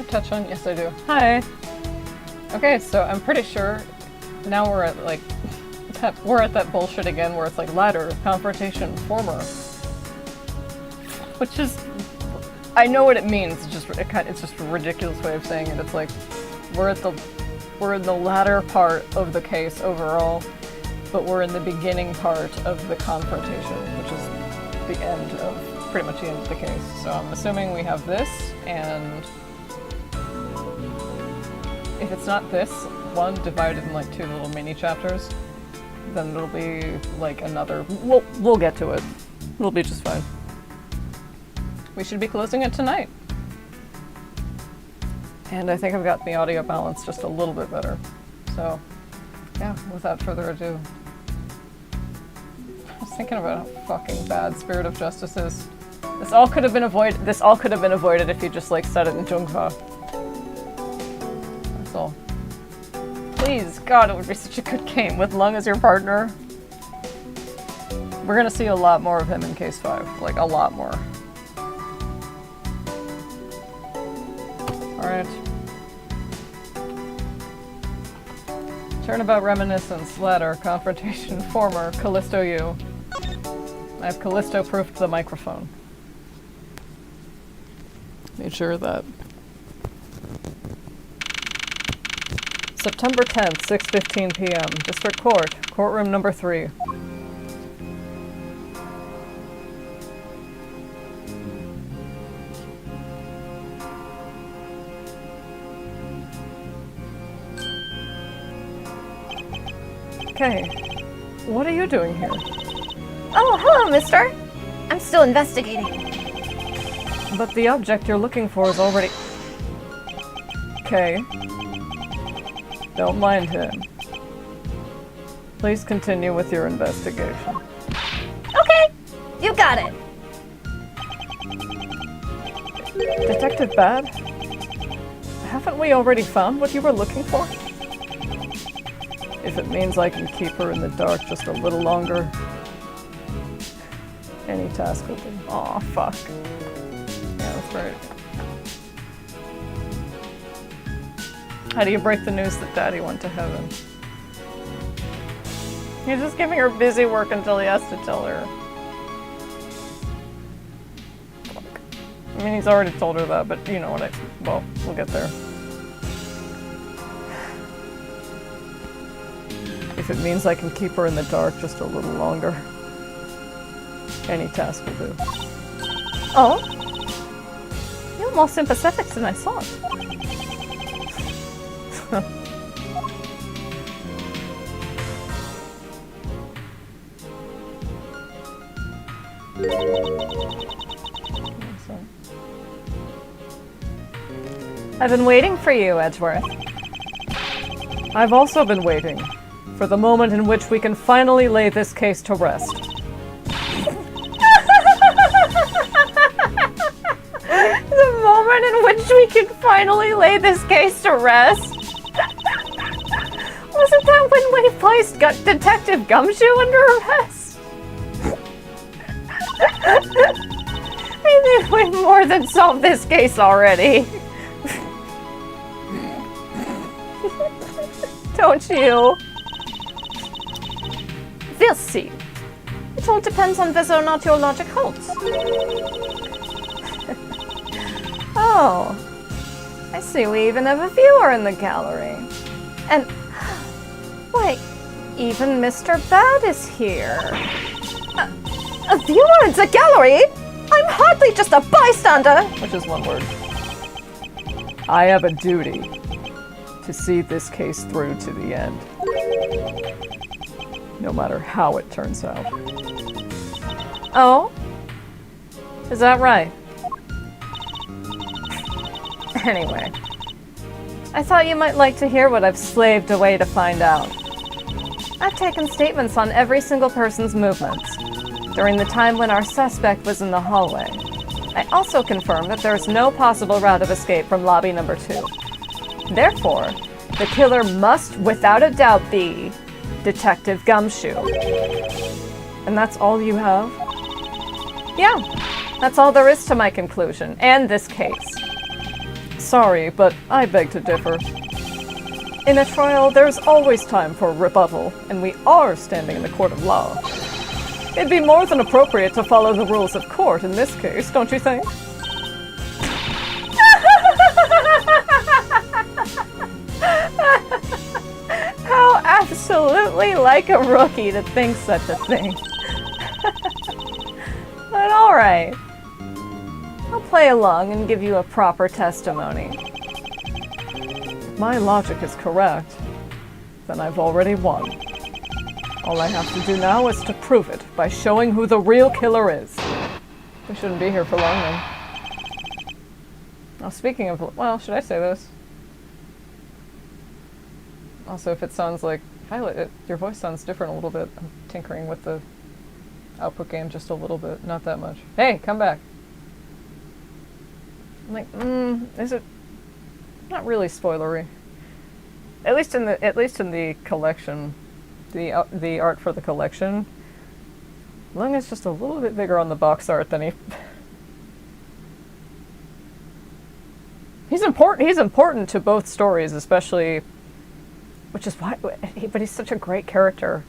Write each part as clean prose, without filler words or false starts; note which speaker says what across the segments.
Speaker 1: touch on? Yes, I do. Hi. Okay, so I'm pretty sure now we're at like we're at that bullshit again where it's like ladder, confrontation, former, which is I know what it means. It's just a ridiculous way of saying it. It's like we're in the latter part of the case overall, but we're in the beginning part of the confrontation, which is the end of pretty much the end of the case. So I'm assuming we have this, and if it's not this one divided in like 2 little mini chapters, then it'll be like another. We'll get to it. It'll be just fine. We should be closing it tonight. And I think I've got the audio balance just a little bit better. So, yeah, without further ado. I was thinking about how fucking bad Spirit of Justice is. This all could have been avoided if you just like said it in Jungfa. That's all. Please, God, it would be such a good game with Lung as your partner. We're gonna see a lot more of him in Case 5. Like, a lot more. Alright. Turnabout Reminiscence, Ladder, Confrontation, Former, Callisto U. I have Callisto proof to the microphone. Made sure of that. September 10th, 6:15 p.m. District Court, Courtroom number 3. Okay, what are you doing here?
Speaker 2: Oh, hello, mister. I'm still investigating.
Speaker 1: But the object you're looking for is already... Okay. Don't mind him. Please continue with your investigation.
Speaker 2: Okay, you got it.
Speaker 1: Detective Bad? Haven't we already found what you were looking for? If it means I can keep her in the dark just a little longer, any task will do. Aw, fuck. Yeah, that's right. How do you break the news that Daddy went to heaven? He's just giving her busy work until he has to tell her. Fuck. I mean, he's already told her that, but you know what well, we'll get there. If it means I can keep her in the dark just a little longer, any task will do.
Speaker 2: Oh? You're more sympathetic than I thought.
Speaker 1: I've been waiting for you, Edgeworth. I've also been waiting for the moment in which we can finally lay this case to rest.
Speaker 2: The moment in which we can finally lay this case to rest? Wasn't that when we placed Detective Gumshoe under arrest? I think we've more than solved this case already. Don't you? We'll see. It all depends on whether or not your logic holds. Oh, I see we even have a viewer in the gallery. And, wait, even Mr. Bad is here. A viewer in the gallery? I'm hardly just a bystander!
Speaker 1: Which is one word. I have a duty to see this case through to the end. No matter how it turns out.
Speaker 2: Oh?
Speaker 1: Is that right? Anyway, I thought you might like to hear what I've slaved away to find out. I've taken statements on every single person's movements during the time when our suspect was in the hallway. I also confirmed that there is no possible route of escape from lobby number 2. Therefore, the killer must, without a doubt, be Detective Gumshoe. And that's all you have? Yeah, that's all there is to my conclusion, and this case. sorry, but I beg to differ. In a trial, there's always time for rebuttal, and we are standing in the court of law. It'd be more than appropriate to follow the rules of court in this case, don't you think?
Speaker 2: How absolutely like a rookie to think such a thing. But alright. I'll play along and give you a proper testimony.
Speaker 1: If my logic is correct, then I've already won. All I have to do now is to prove it by showing who the real killer is. We shouldn't be here for long then. Now speaking of, well, should I say this? Also, if it sounds like Violet, your voice sounds different a little bit. I'm tinkering with the output game just a little bit, not that much. Hey, come back. I'm like, is it not really spoilery? At least in the collection, the art for the collection. Lung is just a little bit bigger on the box art than he's important to both stories, especially, which is why, but he's such a great character.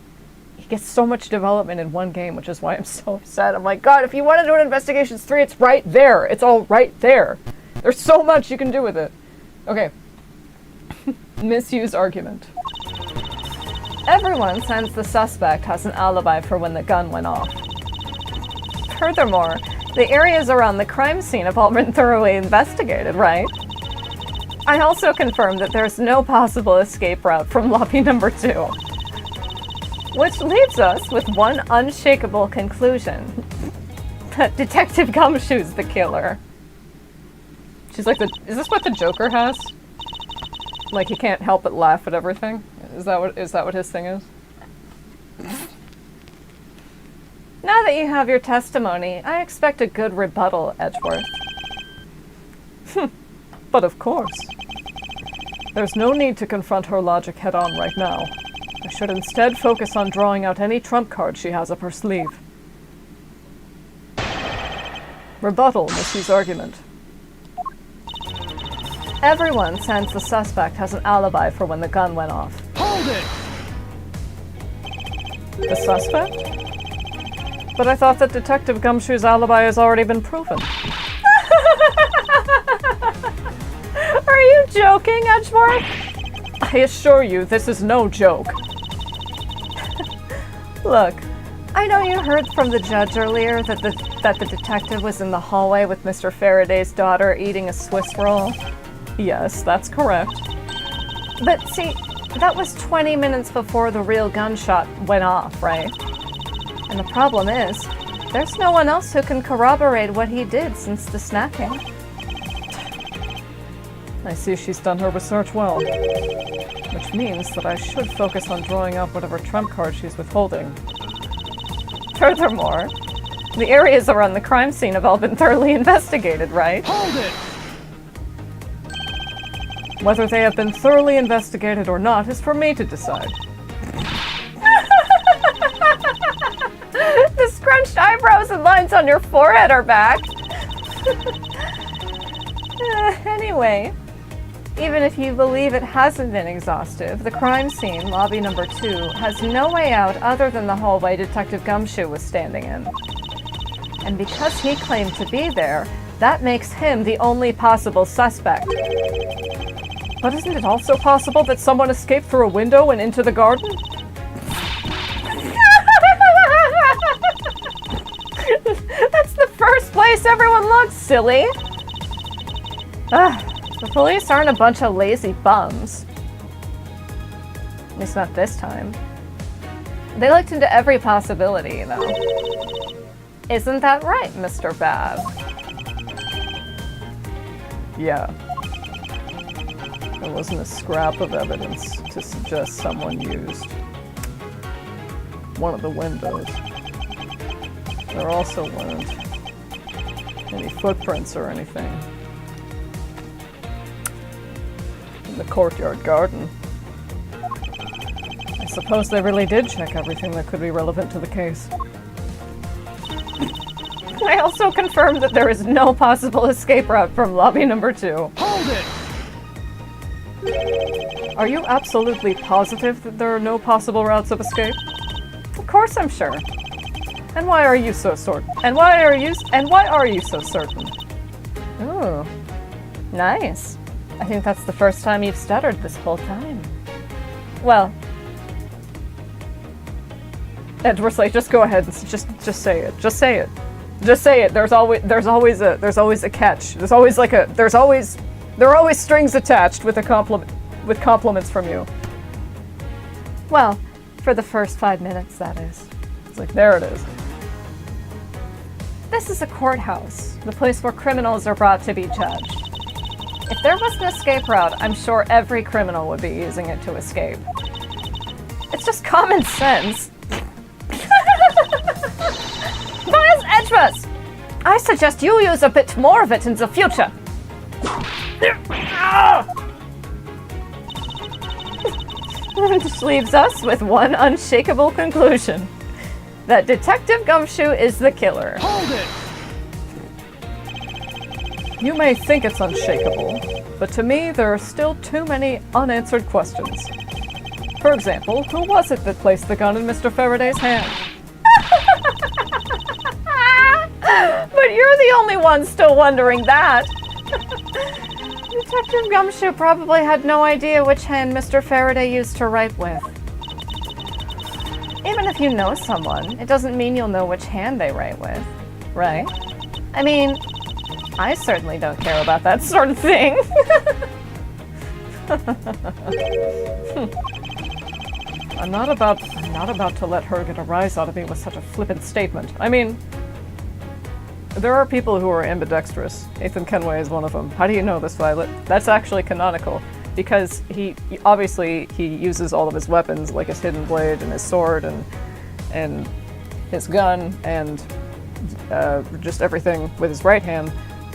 Speaker 1: He gets so much development in one game, which is why I'm so upset. I'm like, God, if you want to do an Investigations 3, it's right there. It's all right there. There's so much you can do with it. Okay. Misuse argument.
Speaker 2: Everyone since the suspect has an alibi for when the gun went off. Furthermore, the areas around the crime scene have all been thoroughly investigated, right? I also confirmed that there's no possible escape route from lobby number 2. Which leaves us with one unshakable conclusion. That Detective Gumshoe's the killer.
Speaker 1: She's like, is this what the Joker has? Like, he can't help but laugh at everything? Is that what his thing is?
Speaker 2: Now that you have your testimony, I expect a good rebuttal, Edgeworth.
Speaker 1: But of course. There's no need to confront her logic head-on right now. I should instead focus on drawing out any trump card she has up her sleeve. Rebuttal, Missy's argument.
Speaker 2: Everyone since the suspect has an alibi for when the gun went off.
Speaker 3: Hold it!
Speaker 1: The suspect? But I thought that Detective Gumshoe's alibi has already been proven.
Speaker 2: Are you joking, Edgeworth?
Speaker 1: I assure you, this is no joke.
Speaker 2: Look, I know you heard from the judge earlier that the detective was in the hallway with Mr. Faraday's daughter eating a Swiss roll.
Speaker 1: Yes, that's correct.
Speaker 2: But see, that was 20 minutes before the real gunshot went off, right? And the problem is, there's no one else who can corroborate what he did since the snacking.
Speaker 1: I see she's done her research well. Which means that I should focus on drawing out whatever trump card she's withholding.
Speaker 2: Furthermore, the areas around the crime scene have all been thoroughly investigated, right?
Speaker 3: Hold it!
Speaker 1: Whether they have been thoroughly investigated or not is for me to decide.
Speaker 2: The scrunched eyebrows and lines on your forehead are back. Anyway, even if you believe it hasn't been exhaustive, the crime scene, lobby number 2, has no way out other than the hallway Detective Gumshoe was standing in. And because he claimed to be there, that makes him the only possible suspect.
Speaker 1: But isn't it also possible that someone escaped through a window and into the garden?
Speaker 2: That's the first place everyone looks, silly! The police aren't a bunch of lazy bums. At least not this time. They looked into every possibility, you know. Isn't that right, Mr. Bab?
Speaker 1: Yeah. There wasn't a scrap of evidence to suggest someone used one of the windows. There also weren't any footprints or anything in the courtyard garden. I suppose they really did check everything that could be relevant to the case. I also confirm that there is no possible escape route from lobby number 2.
Speaker 3: Hold it!
Speaker 1: Are you absolutely positive that there are no possible routes of escape? Of course I'm sure. And why are you so certain? And why are you so certain? Ooh. Nice. I think that's the first time you've stuttered this whole time. Well, Edward's like, just go ahead and just say it. Just say it. Just say it. There's always a catch. There are always strings attached with compliments from you. Well, for the first 5 minutes, that is. It's like, there it is. This is a courthouse, the place where criminals are brought to be judged. If there was an escape route, I'm sure every criminal would be using it to escape. It's just common sense. Miles Edgeworth! I suggest you use a bit more of it in the future. Which leaves us with one unshakable conclusion. That Detective Gumshoe is the killer.
Speaker 3: Hold it!
Speaker 1: You may think it's unshakable, but to me there are still too many unanswered questions. For example, who was it that placed the gun in Mr. Faraday's hand? But you're the only one still wondering that. Detective Gumshoe probably had no idea which hand Mr. Faraday used to write with. Even if you know someone, it doesn't mean you'll know which hand they write with, right? I mean, I certainly don't care about that sort of thing. I'm not about to let her get a rise out of me with such a flippant statement. I mean, there are people who are ambidextrous. Ethan Kenway is one of them. How do you know this, Violet? That's actually canonical. Because he obviously uses all of his weapons, like his hidden blade and his sword and his gun and just everything with his right hand.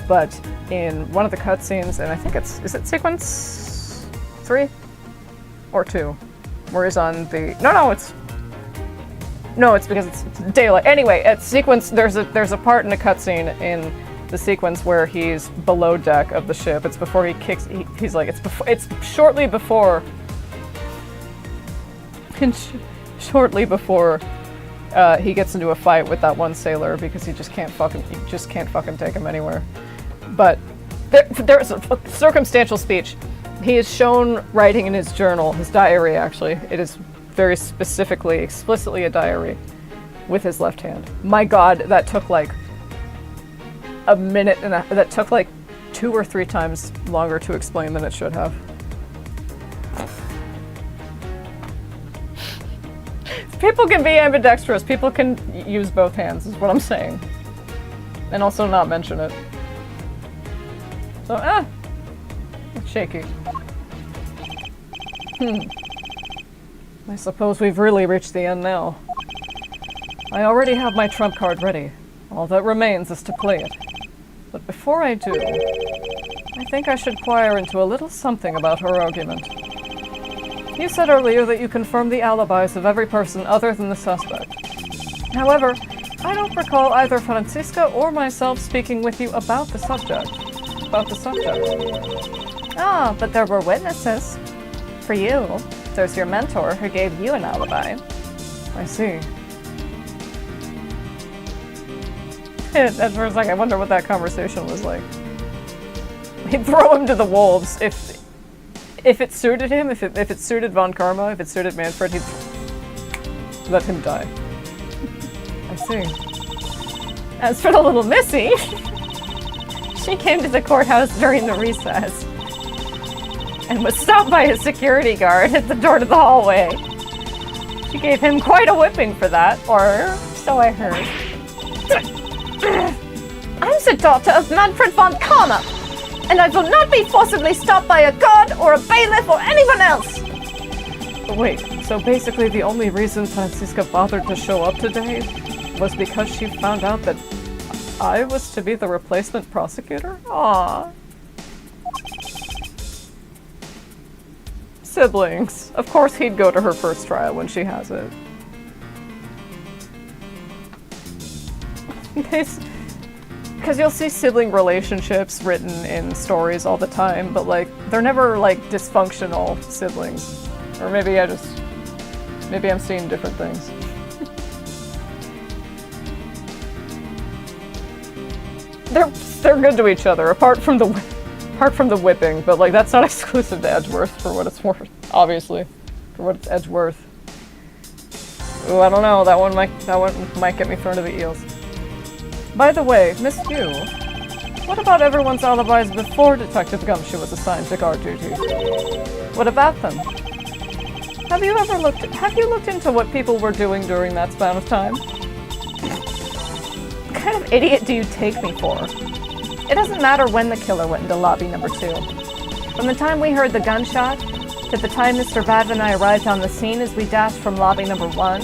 Speaker 1: But in one of the cutscenes, and I think is it sequence 3 or 2, where he's on the it's because it's daylight. Anyway, at sequence there's a part in a cutscene in the sequence where he's below deck of the ship. It's before he kicks. It's shortly before. Shortly before he gets into a fight with that one sailor because he just can't fucking take him anywhere. But there's a circumstantial speech. He is shown writing in his journal, his diary actually. It is very specifically, explicitly a diary with his left hand. My God, that took like a minute and that took like 2 or 3 times longer to explain than it should have. People can be ambidextrous. People can use both hands, is what I'm saying. And also not mention it. So, it's shaky. I suppose we've really reached the end now. I already have my trump card ready. All that remains is to play it. But before I do, I think I should inquire into a little something about her argument. You said earlier that you confirmed the alibis of every person other than the suspect. However, I don't recall either Francisca or myself speaking with you about the subject. Ah, but there were witnesses. For you, there's your mentor who gave you an alibi. I see. At first, like, I wonder what that conversation was like. He'd throw him to the wolves if it suited him, if it suited Von Karma, if it suited Manfred, he'd let him die. I see. As for the little Missy, she came to the courthouse during the recess and was stopped by a security guard at the door to the hallway. She gave him quite a whipping for that, or so I heard. I'm the daughter of Manfred von Karma, and I will not be forcibly stopped by a guard or a bailiff or anyone else! Wait, so basically the only reason Francisca bothered to show up today was because she found out that I was to be the replacement prosecutor? Aww. Siblings. Of course he'd go to her first trial when she has it. because you'll see sibling relationships written in stories all the time, but like they're never like dysfunctional siblings. Or maybe I'm seeing different things. They're good to each other, apart from the whipping, but like that's not exclusive to Edgeworth for what it's worth, obviously, for what it's Edgeworth. Ooh, I don't know. That one might get me thrown to the eels. By the way, Miss Yu, what about everyone's alibis before Detective Gumshoe was assigned to guard duty? What about them? Have you looked into what people were doing during that span of time? What kind of idiot do you take me for? It doesn't matter when the killer went into lobby number 2. From the time we heard the gunshot to the time Mr. Bad and I arrived on the scene as we dashed from lobby number 1,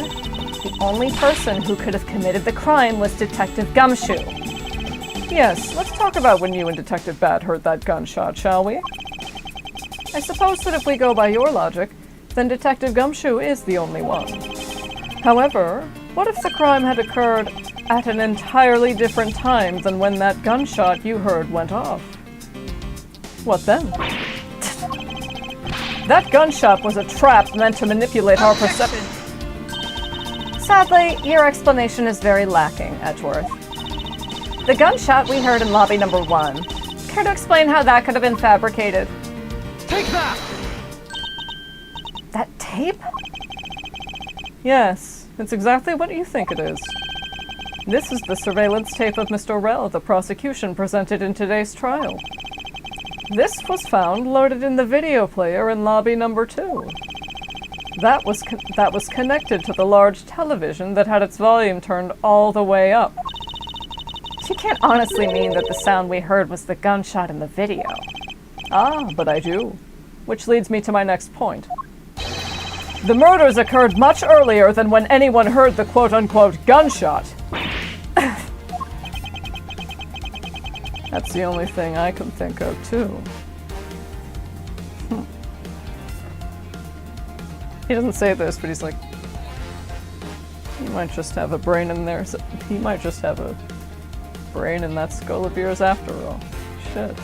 Speaker 1: the only person who could have committed the crime was Detective Gumshoe. Yes, let's talk about when you and Detective Bad heard that gunshot, shall we? I suppose that if we go by your logic, then Detective Gumshoe is the only one. However, what if the crime had occurred at an entirely different time than when that gunshot you heard went off? What then? That gunshot was a trap meant to manipulate our perception. Sadly, your explanation is very lacking, Edgeworth. The gunshot we heard in lobby number 1. Care to explain how that could have been fabricated?
Speaker 3: Take that!
Speaker 1: That tape? Yes, it's exactly what you think it is. This is the surveillance tape of Mr. Rell the prosecution presented in today's trial. This was found loaded in the video player in lobby number 2. That was connected to the large television that had its volume turned all the way up. She can't honestly mean that the sound we heard was the gunshot in the video. Ah, but I do. Which leads me to my next point. The murders occurred much earlier than when anyone heard the quote-unquote gunshot. That's the only thing I can think of, too. He doesn't say this, but he's like, he might just have a brain in there. He might just have a brain in that skull of yours after all. Shit.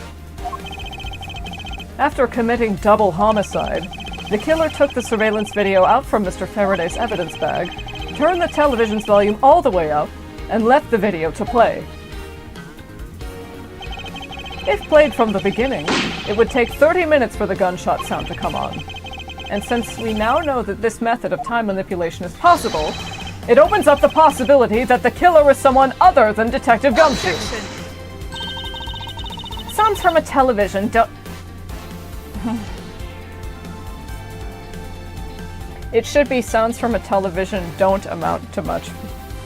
Speaker 1: After committing double homicide, the killer took the surveillance video out from Mr. Faraday's evidence bag, turned the television's volume all the way up, and left the video to play. If played from the beginning, it would take 30 minutes for the gunshot sound to come on. And since we now know that this method of time manipulation is possible, it opens up the possibility that the killer is someone other than Detective Gumshoe. Sounds from a television don't... It should be sounds from a television don't amount to much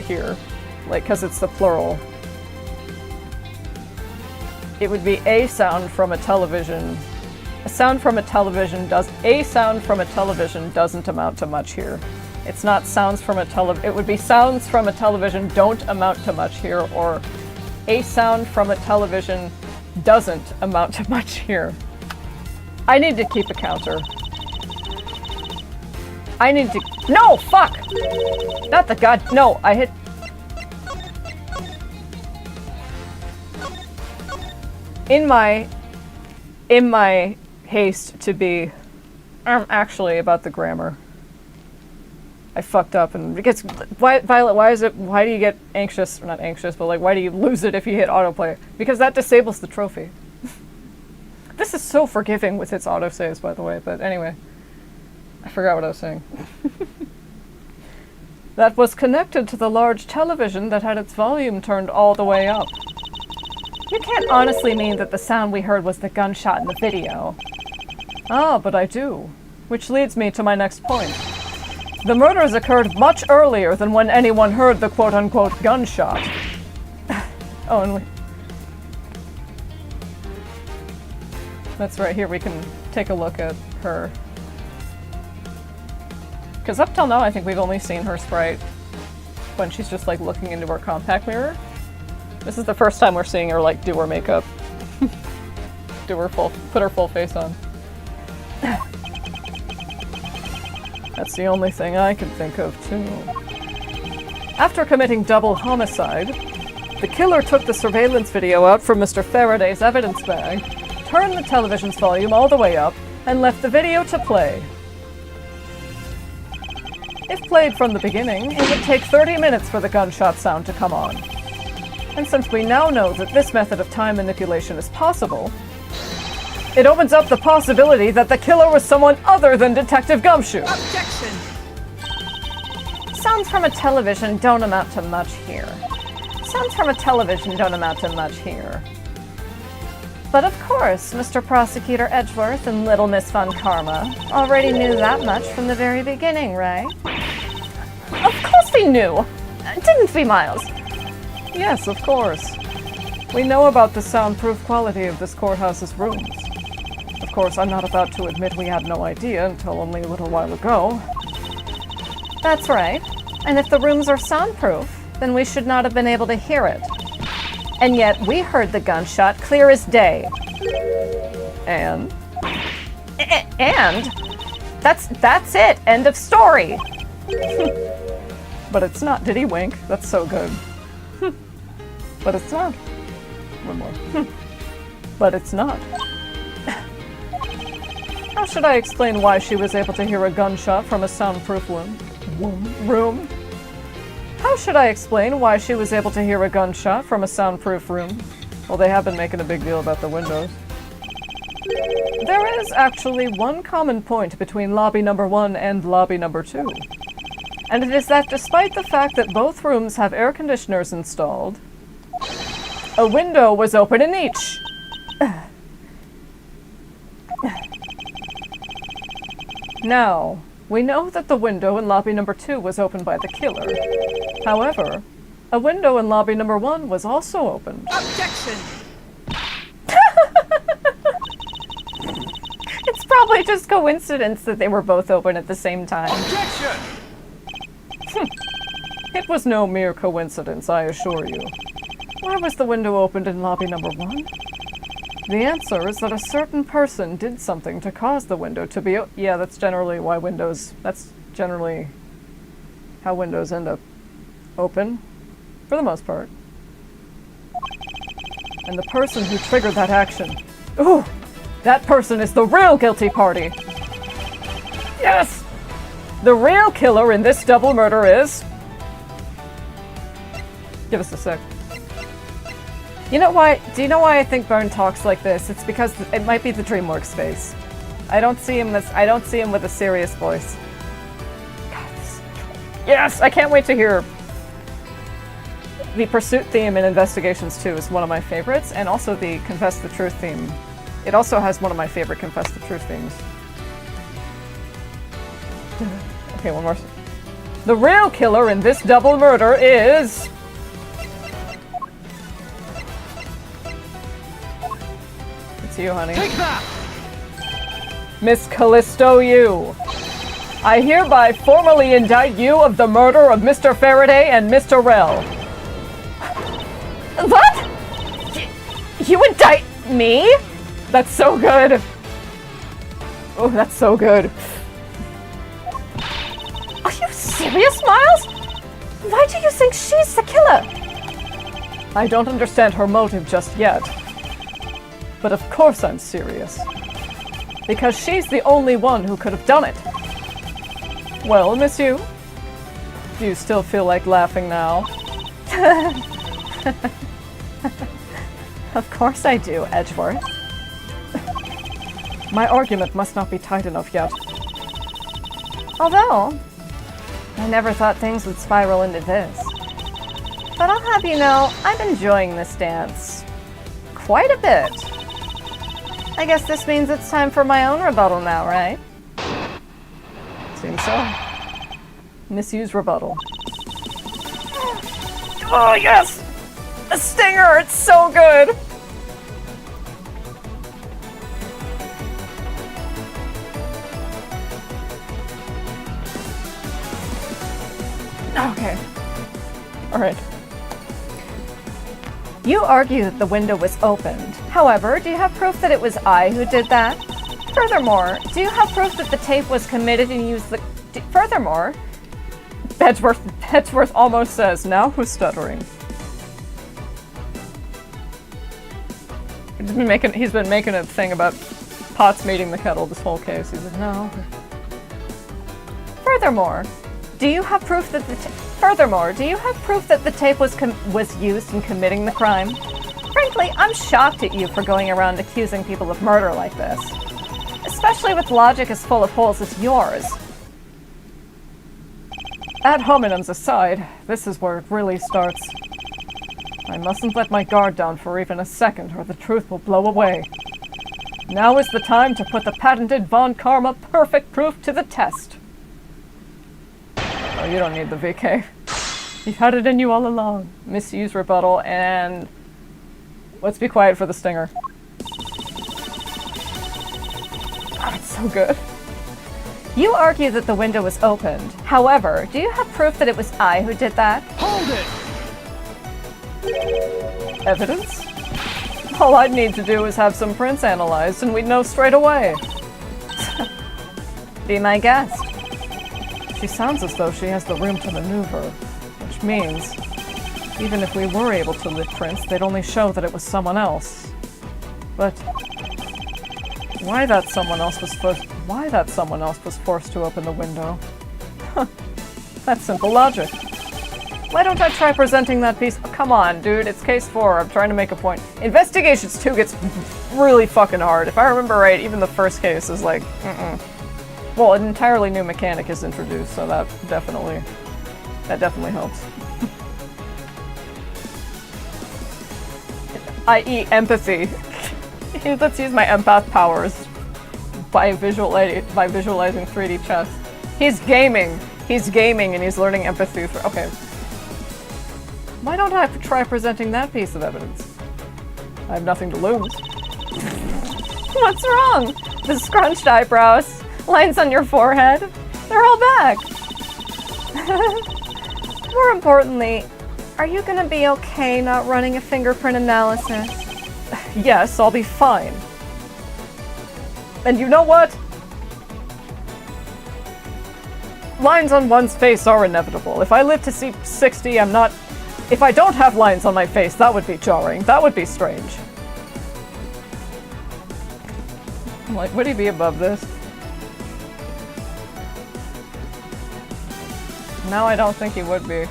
Speaker 1: here. Like, because it's the plural. It would be a sound from a television. A sound from a television doesn't amount to much here. It's not sounds from a it would be sounds from a television don't amount to much here, or a sound from a television doesn't amount to much here. I need to keep a counter. I need to... No! Fuck! Not the god... No, I hit... In my haste to be... actually, about the grammar. I fucked up, and because... Violet, why do you get anxious? Or not anxious, but like, why do you lose it if you hit autoplay? Because that disables the trophy. This is so forgiving with its autosaves, by the way, but anyway. I forgot what I was saying. That was connected to the large television that had its volume turned all the way up. You can't honestly mean that the sound we heard was the gunshot in the video. Ah, but I do. Which leads me to my next point. The murders occurred much earlier than when anyone heard the quote-unquote gunshot. Oh, and that's right, here we can take a look at her. Because up till now, I think we've only seen her sprite when she's just like looking into her compact mirror. This is the first time we're seeing her like do her makeup. Put her full face on. That's the only thing I can think of too. After committing double homicide, The killer took the surveillance video out from Mr. Faraday's evidence bag, turned the television's volume all the way up, and left the video to play. If played from the beginning, it would take 30 minutes for the gunshot sound to come on. And since we now know that this method of time manipulation is possible, it opens up the possibility that the killer was someone other than Detective Gumshoe.
Speaker 3: Objection!
Speaker 2: Sounds from a television don't amount to much here. But of course, Mr. Prosecutor Edgeworth and Little Miss Von Karma already knew that much from the very beginning, right?
Speaker 1: Of course we knew!
Speaker 2: Didn't we, Miles?
Speaker 1: Yes, of course. We know about the soundproof quality of this courthouse's rooms. Of course, I'm not about to admit we had no idea until only a little while ago.
Speaker 2: That's right. And if the rooms are soundproof, then we should not have been able to hear it. And yet we heard the gunshot clear as day.
Speaker 1: And?
Speaker 2: And? That's it. End of story.
Speaker 1: But it's not. Did he wink? That's so good. But it's not. One more. But it's not. How should I explain why she was able to hear a gunshot from a soundproof room? How should I explain why she was able to hear a gunshot from a soundproof room? Well, they have been making a big deal about the windows. There is actually one common point between lobby number 1 and lobby number 2. And it is that despite the fact that both rooms have air conditioners installed, a window was open in each. Now, we know that the window in lobby number 2 was opened by the killer. However, a window in lobby number 1 was also opened.
Speaker 3: Objection!
Speaker 2: It's probably just coincidence that they were both open at the same time.
Speaker 3: Objection!
Speaker 1: It was no mere coincidence, I assure you. Why was the window opened in lobby number 1? The answer is that a certain person did something to cause the window to be yeah, that's generally how windows end up open, for the most part. And the person who triggered that action, ooh, that person is the real guilty party! Yes! The real killer in this double murder is... Give us a sec. You know why? Do you know why I think Byrne talks like this? It's because it might be the DreamWorks face. I don't see him with a serious voice. God, yes, I can't wait to hear. The Pursuit theme in Investigations 2 is one of my favorites, and also the Confess the Truth theme. It also has one of my favorite Confess the Truth themes. Okay, one more. The real killer in this double murder is... It's you, honey.
Speaker 3: Take that!
Speaker 1: Miss Callisto, you. I hereby formally indict you of the murder of Mr. Faraday and Mr. Rell.
Speaker 2: What? You indict me?
Speaker 1: That's so good. Oh, that's so good.
Speaker 2: Are you serious, Miles? Why do you think she's the killer?
Speaker 1: I don't understand her motive just yet. But of course I'm serious. Because she's the only one who could have done it. Well, Miss Yu, do you still feel like laughing now?
Speaker 2: Of course I do, Edgeworth.
Speaker 1: My argument must not be tight enough yet.
Speaker 2: Although, I never thought things would spiral into this. But I'll have you know, I'm enjoying this dance. Quite a bit. I guess this means it's time for my own rebuttal now, right?
Speaker 1: Seems so. Miss Yu's rebuttal.
Speaker 2: Oh, yes! A stinger! It's so good!
Speaker 1: Okay. Alright.
Speaker 2: You argue that the window was opened. However, do you have proof that it was I who did that? Furthermore, do you have proof that the tape was committed and used the... Furthermore...
Speaker 1: Edgeworth almost says, now who's stuttering? He's been making a thing about pots meeting the kettle this whole case. He's like, no.
Speaker 2: Furthermore, do you have proof that the tape was used in committing the crime? Frankly, I'm shocked at you for going around accusing people of murder like this. Especially with logic as full of holes as yours.
Speaker 1: Ad hominems aside, this is where it really starts. I mustn't let my guard down for even a second, or the truth will blow away. Now is the time to put the patented Von Karma perfect proof to the test. Oh, you don't need the VK. You've had it in you all along. Misuse rebuttal, and let's be quiet for the stinger. Oh, it's so good.
Speaker 2: You argue that the window was opened. However, do you have proof that it was I who did that?
Speaker 3: Hold it!
Speaker 1: Evidence? All I'd need to do is have some prints analyzed and we'd know straight away.
Speaker 2: Be my guest.
Speaker 1: She sounds as though she has the room to maneuver, which means even if we were able to lift prints, they'd only show that it was someone else. But why that someone else was forced to open the window? Huh. That's simple logic. Why don't I try presenting that piece? Oh, come on, dude, it's case 4. I'm trying to make a point. Investigations 2 gets really fucking hard. If I remember right, even the first case is like, Well, an entirely new mechanic is introduced, so that definitely helps. I.e. empathy. Let's use my empath powers by visualizing 3D chess. He's gaming and he's learning empathy for— okay. Why don't I try presenting that piece of evidence? I have nothing to lose.
Speaker 2: What's wrong? The scrunched eyebrows, lines on your forehead, they're all back. More importantly, are you gonna be okay not running a fingerprint analysis?
Speaker 1: Yes, I'll be fine. And you know what? Lines on one's face are inevitable. If I live to see 60, I'm not— if I don't have lines on my face, that would be jarring. That would be strange. I'm like, would he be above this? No, I don't think he would be.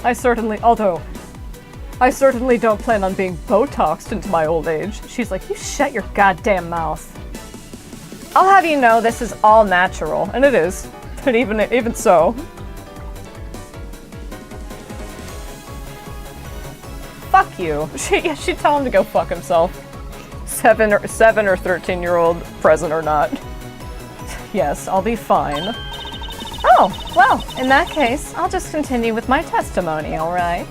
Speaker 1: I certainly don't plan on being Botoxed into my old age. She's like, you shut your goddamn mouth.
Speaker 2: I'll have you know this is all natural.
Speaker 1: And it is. But even so.
Speaker 2: Fuck you.
Speaker 1: She'd tell him to go fuck himself. 7 or 13-year-old, present or not. Yes, I'll be fine.
Speaker 2: Oh, well, in that case, I'll just continue with my testimony, alright?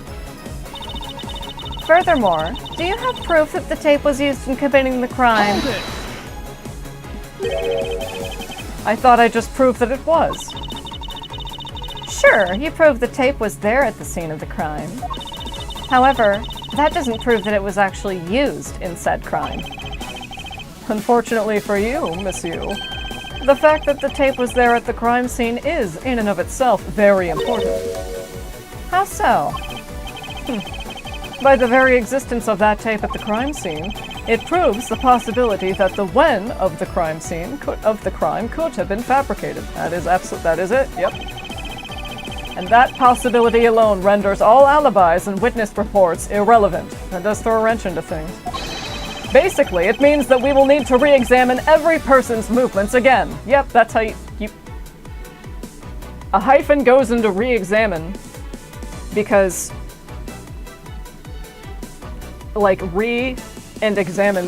Speaker 2: Furthermore, do you have proof that the tape was used in committing the crime?
Speaker 1: I thought I just proved that it was.
Speaker 2: Sure, you proved the tape was there at the scene of the crime. However, that doesn't prove that it was actually used in said crime.
Speaker 1: Unfortunately for you, monsieur, the fact that the tape was there at the crime scene is, in and of itself, very important.
Speaker 2: How so?
Speaker 1: By the very existence of that tape at the crime scene, it proves the possibility that the when of the crime scene could have been fabricated. That is it, yep. And that possibility alone renders all alibis and witness reports irrelevant. That does throw a wrench into things. Basically, it means that we will need to re-examine every person's movements again. Yep, that's how you... A hyphen goes into re-examine because, like, re and examine,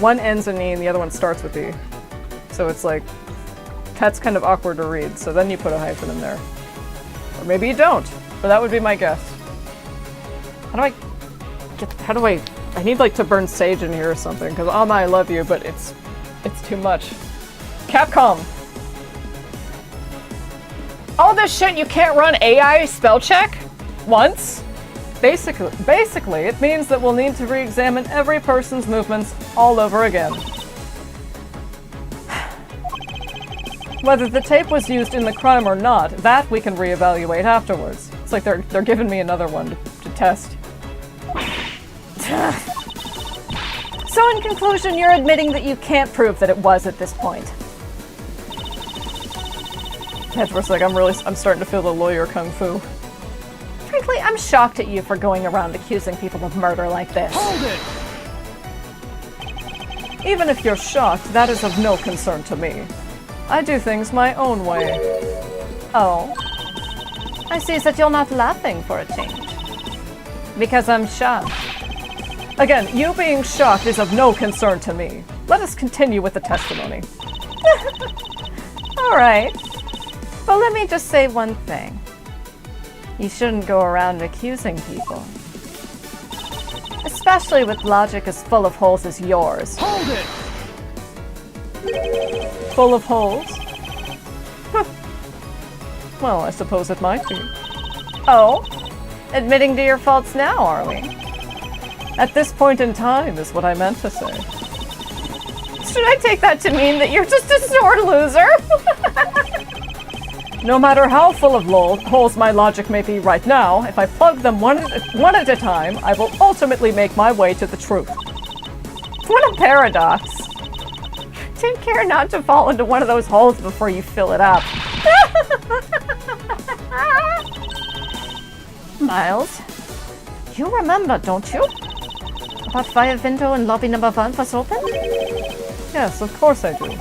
Speaker 1: one ends in E and the other one starts with E. So it's like, that's kind of awkward to read, so then you put a hyphen in there. Or maybe you don't, but that would be my guess. I need like to burn sage in here or something, because Alma, I love you, but it's too much. Capcom! All this shit you can't run AI spell check? Once? Basically, it means that we'll need to re-examine every person's movements all over again. Whether the tape was used in the crime or not, that we can re-evaluate afterwards. It's like they're giving me another one to test. So in conclusion, you're admitting that you can't prove that it was at this point.
Speaker 2: Head for a sec, I'm starting to feel the lawyer kung fu.
Speaker 1: Frankly, I'm shocked at you for going around accusing people of murder like this.
Speaker 3: Hold it!
Speaker 2: Even if you're shocked, that is of no concern to me. I do things my own way.
Speaker 1: Oh. I see that you're not laughing for a change. Because I'm shocked.
Speaker 2: Again, you being shocked is of no concern to me. Let us continue with the testimony.
Speaker 1: Alright. But let me just say one thing. You shouldn't go around accusing people. Especially with logic as full of holes as yours.
Speaker 3: Hold it!
Speaker 2: Full of holes? Well, I suppose it might be.
Speaker 1: Oh? Admitting to your faults now, are we?
Speaker 2: At this point in time is what I meant to say.
Speaker 1: Should I take that to mean that you're just a sore loser?
Speaker 2: No matter how full of holes my logic may be right now, if I plug them one at a time, I will ultimately make my way to the truth.
Speaker 1: What a paradox. Take care not to fall into one of those holes before you fill it up. Miles, you remember, don't you? About why the window in lobby number 1 was open?
Speaker 2: Yes, of course I do.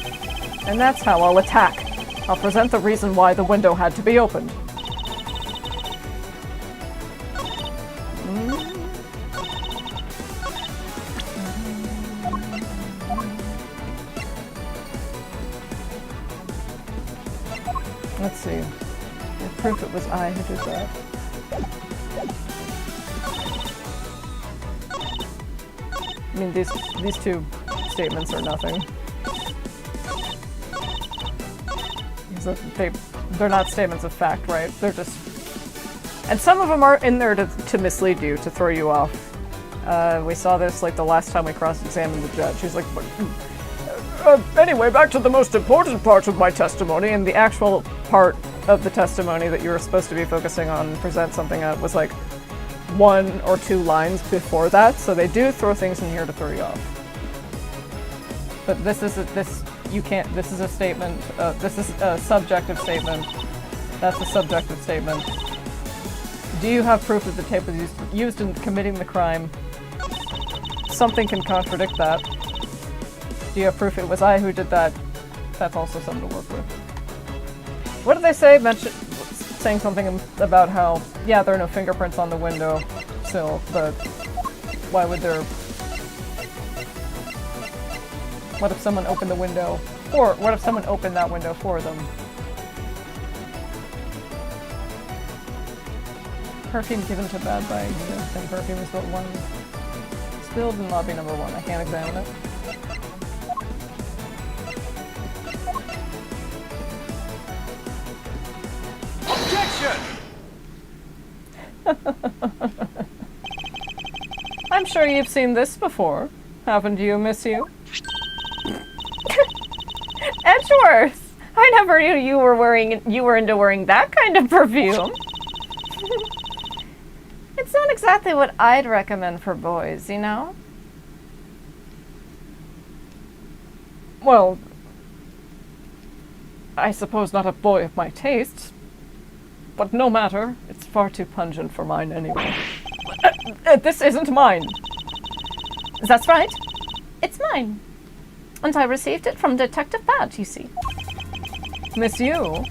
Speaker 2: And that's how I'll attack. I'll present the reason why the window had to be opened. Let's see. The proof it was I who did that. I mean, these two statements are nothing. They're not statements of fact, right? They're just... And some of them are in there to mislead you, to throw you off. We saw this like the last time we cross-examined the judge. He's like, anyway, back to the most important part of my testimony, and the actual part of the testimony that you were supposed to be focusing on and present something at was like 1 or 2 lines before that, so they do throw things in here to throw you off. But this is a statement, this is a subjective statement. That's a subjective statement. Do you have proof that the tape was used in committing the crime? Something can contradict that. Do you have proof it was I who did that? That's also something to work with. What did they say? Saying something about how, yeah, there are no fingerprints on the window sill, but why would there... What if someone opened the window? Or what if someone opened that window for them? Perfume given to bad by you, and perfume is but one. Spilled in lobby number 1. I can't examine it.
Speaker 3: Objection!
Speaker 2: I'm sure you've seen this before. Haven't you, Miss You?
Speaker 1: Edgeworth! I never knew you were into wearing that kind of perfume. It's not exactly what I'd recommend for boys, you know?
Speaker 2: Well, I suppose not a boy of my tastes, but no matter. It's far too pungent for mine anyway. This isn't mine.
Speaker 1: That's right. It's mine. And I received it from Detective Pat, you see.
Speaker 2: Miss You,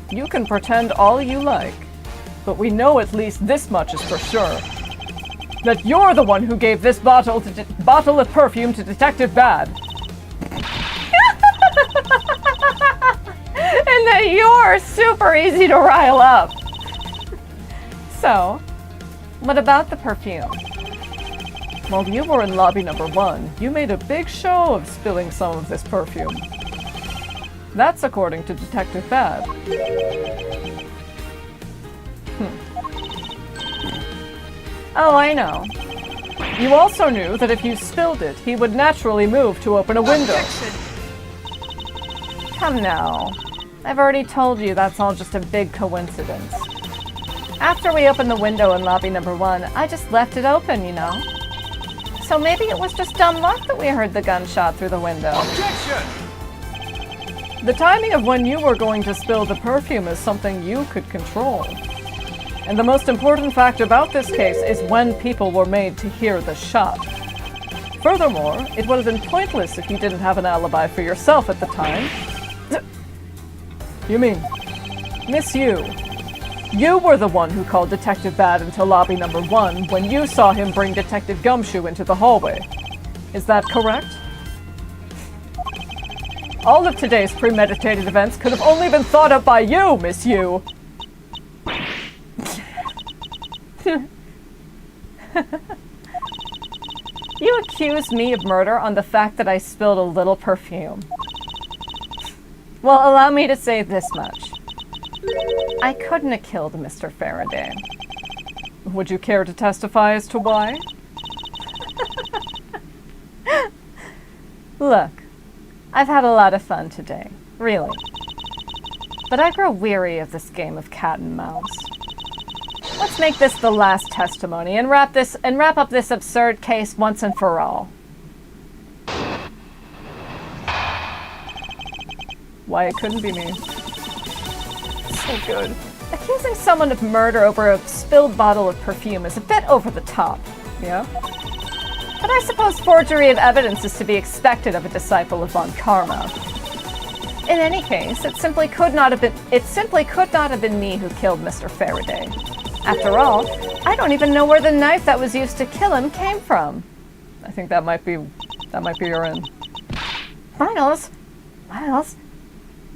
Speaker 2: you can pretend all you like, but we know at least this much is for sure. That you're the one who gave this bottle of perfume to Detective Bad.
Speaker 1: And that you're super easy to rile up. So, what about the perfume?
Speaker 2: While you were in lobby number 1, you made a big show of spilling some of this perfume. That's according to Detective Bad.
Speaker 1: Oh, I know.
Speaker 2: You also knew that if you spilled it, he would naturally move to open a window.
Speaker 3: Objection!
Speaker 1: Come now. I've already told you that's all just a big coincidence. After we opened the window in lobby number 1, I just left it open, you know? So maybe it was just dumb luck that we heard the gunshot through the window.
Speaker 3: Objection!
Speaker 2: The timing of when you were going to spill the perfume is something you could control. And the most important fact about this case is when people were made to hear the shot. Furthermore, it would have been pointless if you didn't have an alibi for yourself at the time. You mean, Miss Yu, you were the one who called Detective Bad into lobby number 1 when you saw him bring Detective Gumshoe into the hallway. Is that correct? All of today's premeditated events could have only been thought up by you, Miss Yu.
Speaker 1: You accuse me of murder on the fact that I spilled a little perfume. Well, allow me to say this much. I couldn't have killed Mr. Faraday.
Speaker 2: Would you care to testify as to why?
Speaker 1: Look, I've had a lot of fun today, really. But I grow weary of this game of cat and mouse. Let's make this the last testimony and wrap up this absurd case once and for all.
Speaker 2: Why it couldn't be me.
Speaker 1: So good. Accusing someone of murder over a spilled bottle of perfume is a bit over the top.
Speaker 2: Yeah?
Speaker 1: But I suppose forgery of evidence is to be expected of a disciple of Von Karma. In any case, it simply could not have been me who killed Mr. Faraday. After all, I don't even know where the knife that was used to kill him came from.
Speaker 2: I think that might be your end.
Speaker 1: Miles,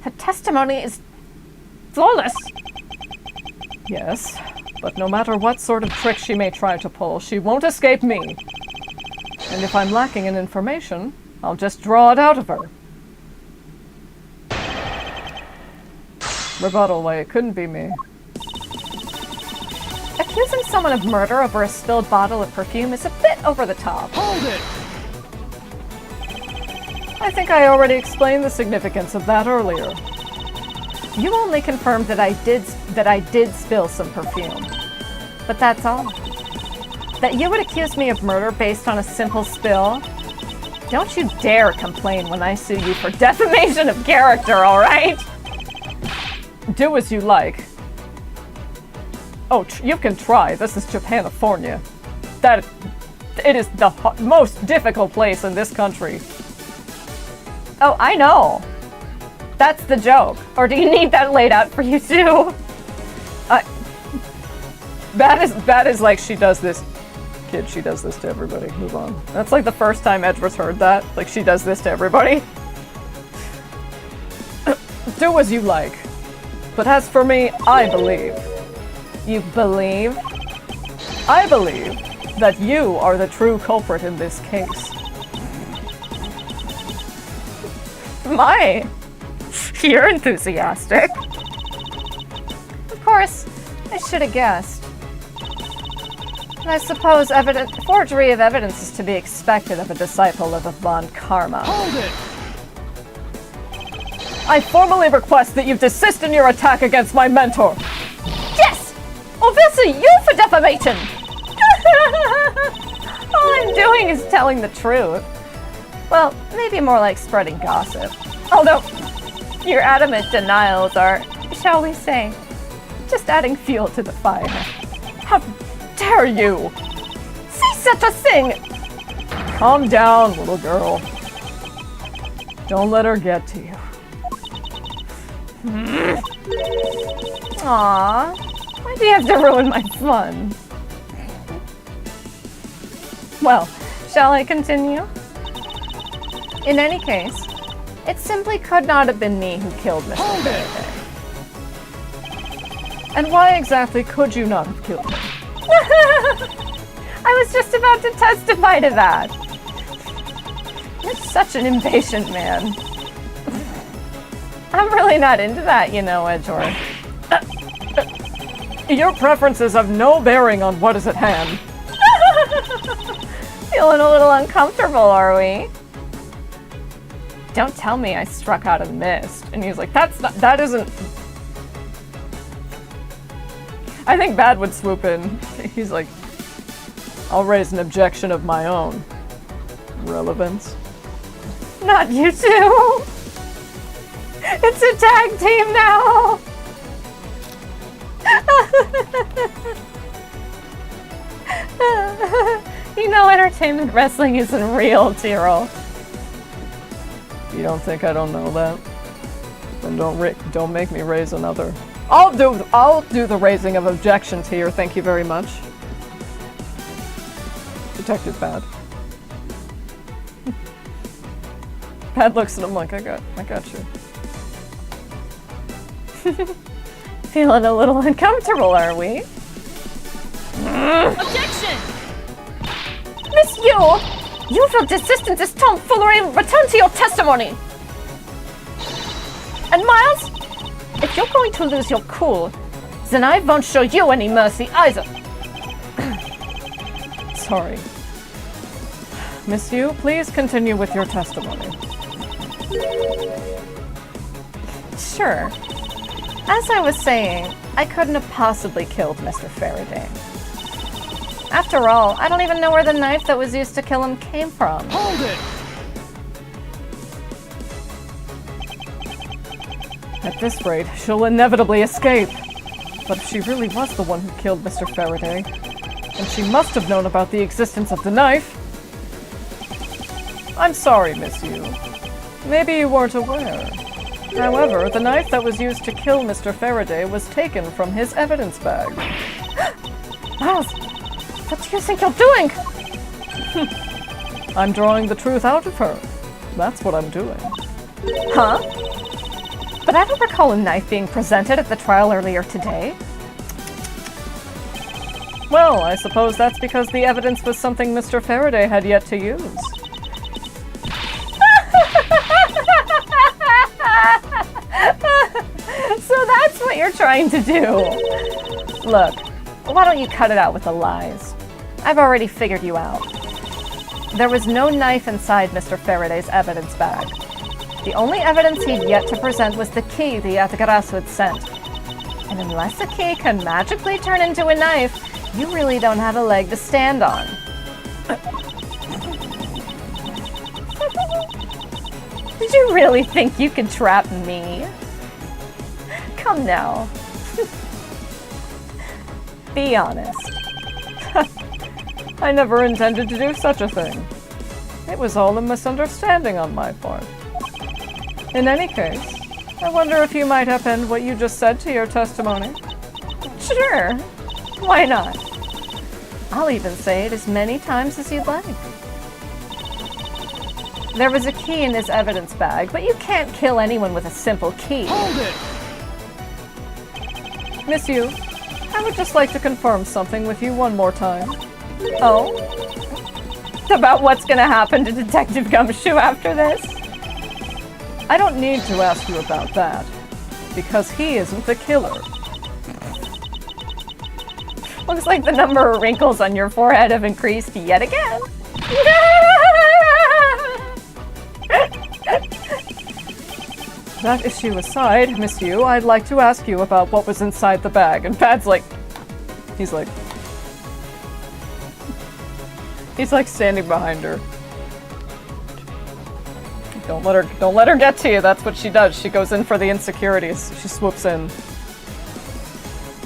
Speaker 1: the testimony is flawless.
Speaker 2: Yes, but no matter what sort of trick she may try to pull, she won't escape me. And if I'm lacking in information, I'll just draw it out of her. Rebuttal, why it couldn't be me.
Speaker 1: Accusing someone of murder over a spilled bottle of perfume is a bit over the top.
Speaker 3: Hold it!
Speaker 2: I think I already explained the significance of that earlier.
Speaker 1: You only confirmed that I did spill some perfume. But that's all. That you would accuse me of murder based on a simple spill? Don't you dare complain when I sue you for defamation of character, alright?
Speaker 2: Do as you like. Oh, you can try. This is Japanifornia. It is the most difficult place in this country.
Speaker 1: Oh, I know. That's the joke. Or do you need that laid out for you too?
Speaker 2: That is like she does this. Kid, she does this to everybody. Move on. That's like the first time Edward's heard that. Like, she does this to everybody. Do as you like. But as for me, I believe.
Speaker 1: You believe?
Speaker 2: I believe that you are the true culprit in this case.
Speaker 1: My, you're enthusiastic. Of course, I should have guessed. And I suppose forgery of evidence is to be expected of a disciple of Von Karma.
Speaker 3: Hold it!
Speaker 2: I formally request that you desist in your attack against my mentor.
Speaker 1: Yes! Well, this is you for defamation! All I'm doing is telling the truth. Well, maybe more like spreading gossip. Although, your adamant denials are, shall we say, just adding fuel to the fire.
Speaker 2: How dare you?
Speaker 1: Say such a thing!
Speaker 2: Calm down, little girl. Don't let her get to you.
Speaker 1: Aww, why do you have to ruin my fun? Well, shall I continue? In any case, it simply could not have been me who killed Mr. Faraday.
Speaker 2: And why exactly could you not have killed him?
Speaker 1: I was just about to testify to that. You're such an impatient man. I'm really not into that, you know, Edgeworth.
Speaker 2: Your preferences have no bearing on what is at hand.
Speaker 1: Feeling a little uncomfortable, are we? Don't tell me I struck out and missed.
Speaker 2: And he's like, that isn't... I think Bad would swoop in. He's like, I'll raise an objection of my own.
Speaker 3: relevance.
Speaker 1: Not you two! It's a tag team now! You know entertainment wrestling isn't real, Tyrell.
Speaker 3: You don't think I don't know that? Then don't make me raise another. I'll do the raising of objections here. Thank you very much, Detective Bad. Bad looks at him like I got you.
Speaker 1: Feeling a little uncomfortable, are we?
Speaker 4: Objection!
Speaker 1: Miss Yu! You will desist in this tomfoolery and return to your testimony! And Miles, if you're going to lose your cool, then I won't show you any mercy either.
Speaker 3: Sorry. Miss Yu, please continue with your testimony.
Speaker 1: Sure. As I was saying, I couldn't have possibly killed Mr. Faraday. After all, I don't even know where the knife that was used to kill him came from.
Speaker 4: Hold it!
Speaker 3: At this rate, she'll inevitably escape. But if she really was the one who killed Mr. Faraday, then she must have known about the existence of the knife. I'm sorry, Miss Yu. Maybe you weren't aware. However, the knife that was used to kill Mr. Faraday was taken from his evidence bag.
Speaker 1: Miles, what do you think you're doing?
Speaker 3: I'm drawing the truth out of her. That's what I'm doing.
Speaker 1: Huh? But I don't recall a knife being presented at the trial earlier today.
Speaker 3: Well, I suppose that's because the evidence was something Mr. Faraday had yet to use.
Speaker 1: So that's what you're trying to do. Look, why don't you cut it out with the lies? I've already figured you out. There was no knife inside Mr. Faraday's evidence bag. The only evidence he'd yet to present was the key the Yatagarasu had sent. And unless a key can magically turn into a knife, you really don't have a leg to stand on. Did you really think you could trap me? Come now. Be honest.
Speaker 3: I never intended to do such a thing. It was all a misunderstanding on my part. In any case, I wonder if you might append what you just said to your testimony.
Speaker 1: Sure. Why not? I'll even say it as many times as you'd like. There was a key in his evidence bag, but you can't kill anyone with a simple key.
Speaker 4: Hold it!
Speaker 3: Miss Yu, I would just like to confirm something with you one more time.
Speaker 1: Oh? About what's gonna happen to Detective Gumshoe after this?
Speaker 3: I don't need to ask you about that, because he isn't the killer.
Speaker 1: Looks like the number of wrinkles on your forehead have increased yet again.
Speaker 3: That issue aside, Miss Yu, I'd like to ask you about what was inside the bag. And Pad's like... He's like standing behind her. Don't let her get to you. That's what she does. She goes in for the insecurities. She swoops in.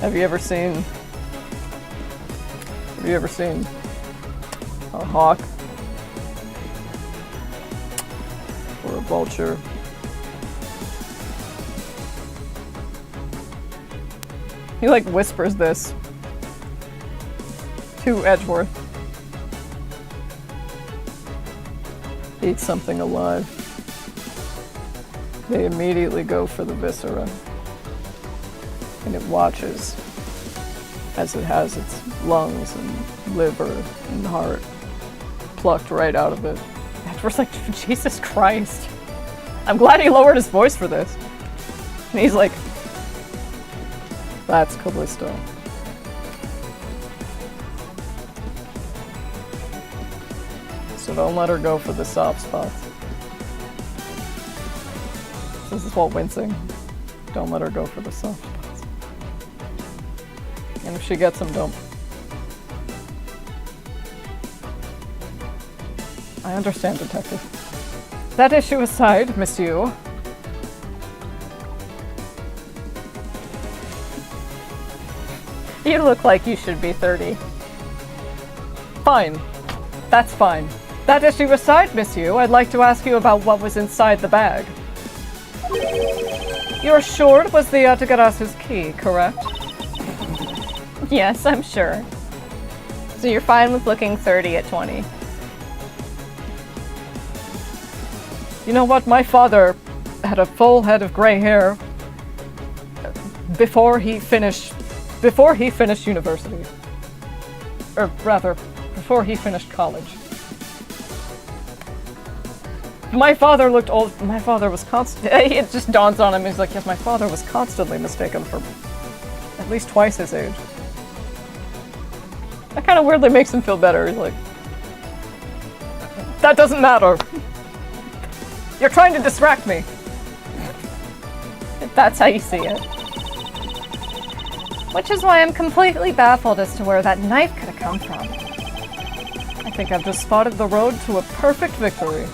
Speaker 3: Have you ever seen a hawk? Or a vulture? He like whispers this to Edgeworth. Eat something alive. They immediately go for the viscera. And it watches as it has its lungs and liver and heart plucked right out of it. Edgeworth's like, Jesus Christ. I'm glad he lowered his voice for this. And he's like, that's Callisto. So don't let her go for the soft spots. This is while wincing. Don't let her go for the soft spots. And if she gets them, don't. I understand, Detective. That issue aside, monsieur.
Speaker 1: You look like you should be 30.
Speaker 3: Fine. That's fine. That issue aside, monsieur, I'd like to ask you about what was inside the bag. You're sure it was the Atagarasu's key, correct?
Speaker 1: Yes, I'm sure. So you're fine with looking 30 at 20?
Speaker 3: You know what? My father had a full head of gray hair before he finished university. Or rather, before he finished college. My father looked old. My father was it just dawns on him. He's like, yes, my father was constantly mistaken for at least twice his age. That kind of weirdly makes him feel better. He's like, that doesn't matter. You're trying to distract me.
Speaker 1: If that's how you see it. Which is why I'm completely baffled as to where that knife could have come from.
Speaker 3: I think I've just spotted the road to a perfect victory.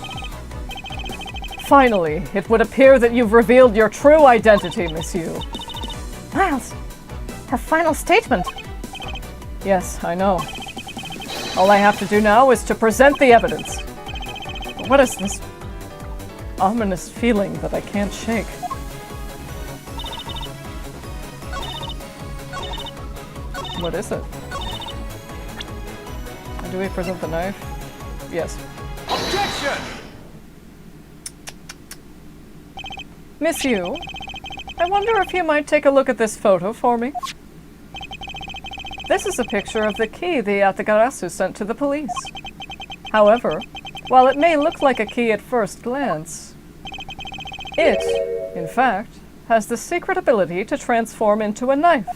Speaker 3: Finally, it would appear that you've revealed your true identity, monsieur.
Speaker 1: Miles, a final statement.
Speaker 3: Yes, I know. All I have to do now is to present the evidence. But what is this ominous feeling that I can't shake? What is it? Do we present the knife? Yes.
Speaker 4: Objection!
Speaker 3: Monsieur, I wonder if you might take a look at this photo for me. This is a picture of the key the Atagarasu sent to the police. However, while it may look like a key at first glance, it, in fact, has the secret ability to transform into a knife.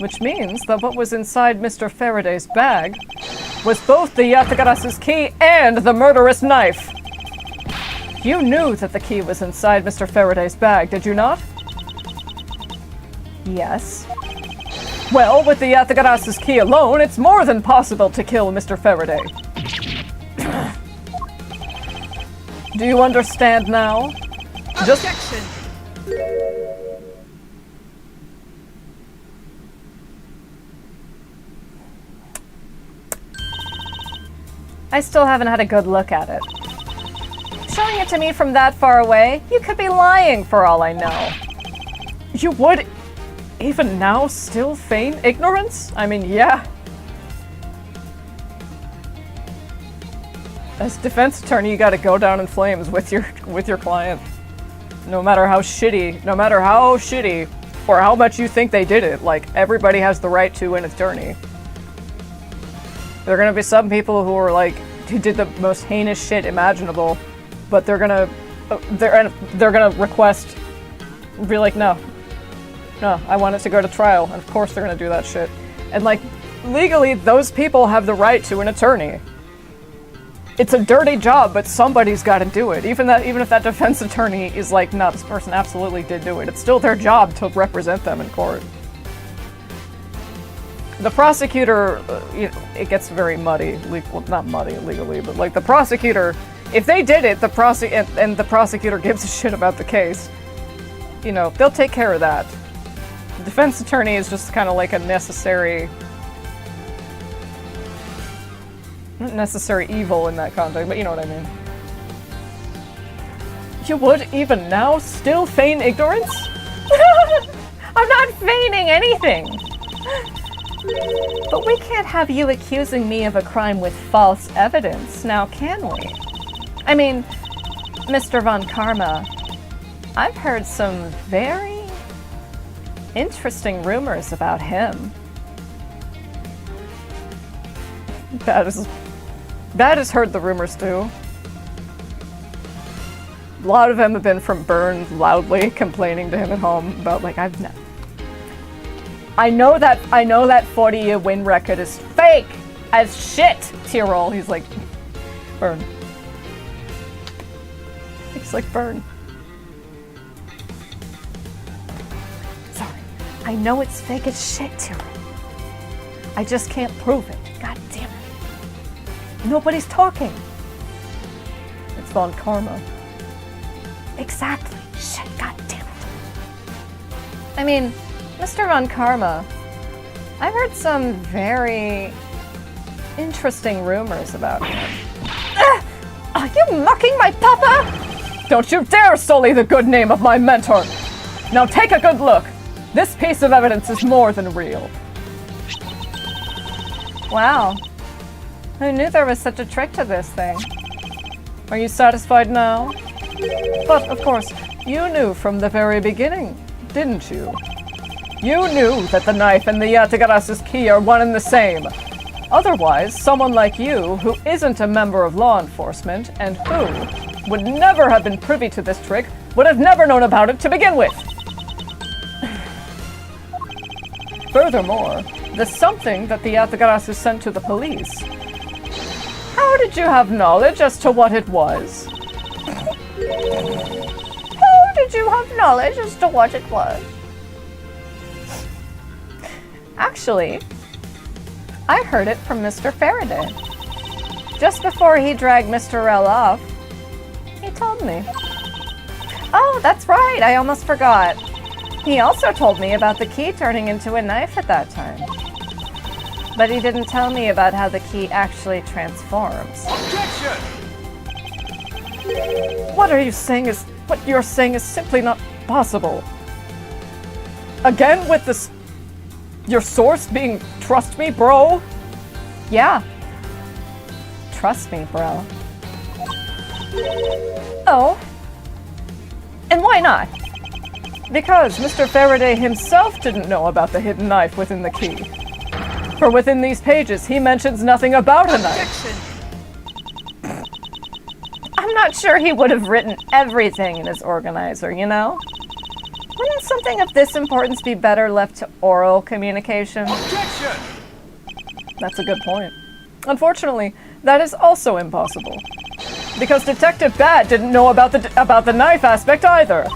Speaker 3: Which means that what was inside Mr. Faraday's bag was both the Yatagarasu's key and the murderous knife. You knew that the key was inside Mr. Faraday's bag, did you not?
Speaker 1: Yes.
Speaker 3: Well, with the Yatagarasu's key alone, it's more than possible to kill Mr. Faraday. Do you understand now?
Speaker 4: Objection!
Speaker 1: I still haven't had a good look at it. Showing it to me from that far away, you could be lying for all I know.
Speaker 3: You would, even now, still feign ignorance? I mean, yeah. As defense attorney, you gotta go down in flames with your client. No matter how shitty, or how much you think they did it, like, everybody has the right to an attorney. There are gonna be some people who are like, who did the most heinous shit imaginable, but they're gonna request, be like, no, I want it to go to trial, and of course they're gonna do that shit. And like, legally, those people have the right to an attorney. It's a dirty job, but somebody's gotta do it. Even if that defense attorney is like, no, this person absolutely did do it, it's still their job to represent them in court. The prosecutor, it gets very muddy, well, not muddy legally, but like the prosecutor, if they did it, and the prosecutor gives a shit about the case, you know, they'll take care of that. The defense attorney is just kind of like a necessary evil in that context, but you know what I mean. You would even now still feign ignorance?
Speaker 1: I'm not feigning anything! But we can't have you accusing me of a crime with false evidence, now can we? I mean, Mr. Von Karma, I've heard some very interesting rumors about him.
Speaker 3: Bad has heard the rumors too. A lot of them have been from Byrne loudly complaining to him at home about like, I know that 40-year win record is fake as shit, Tyrol. He's like, Byrne. He's like, Byrne.
Speaker 1: Sorry, I know it's fake as shit, Tyrol. I just can't prove it. God damn it. Nobody's talking.
Speaker 3: It's Von Karma.
Speaker 1: Exactly. Shit, god damn it. I mean, Mr. Von Karma, I've heard some very interesting rumors about him. Are you mocking my papa?
Speaker 3: Don't you dare sully the good name of my mentor! Now take a good look! This piece of evidence is more than real.
Speaker 1: Wow. Who knew there was such a trick to this thing?
Speaker 3: Are you satisfied now? But, of course, you knew from the very beginning, didn't you? You knew that the knife and the Yatagarasa's key are one and the same. Otherwise, someone like you, who isn't a member of law enforcement, and who would never have been privy to this trick, would have never known about it to begin with. Furthermore, the something that the Yatagarasu sent to the police. How did you have knowledge as to what it was?
Speaker 1: How did you have knowledge as to what it was? Actually, I heard it from Mr. Faraday. Just before he dragged Mr. Rell off, he told me. Oh, that's right, I almost forgot. He also told me about the key turning into a knife at that time. But he didn't tell me about how the key actually transforms.
Speaker 4: Objection!
Speaker 3: What you're saying is simply not possible. Again with this, your source being trust me, bro?
Speaker 1: Yeah. Trust me, bro.
Speaker 3: Oh. And why not? Because Mr. Faraday himself didn't know about the hidden knife within the key. For within these pages, he mentions nothing about a knife.
Speaker 1: I'm not sure he would have written everything in his organizer, you know? Wouldn't something of this importance be better left to oral communication?
Speaker 4: Objection!
Speaker 3: That's a good point. Unfortunately, that is also impossible. Because Detective Bad didn't know about the knife aspect either.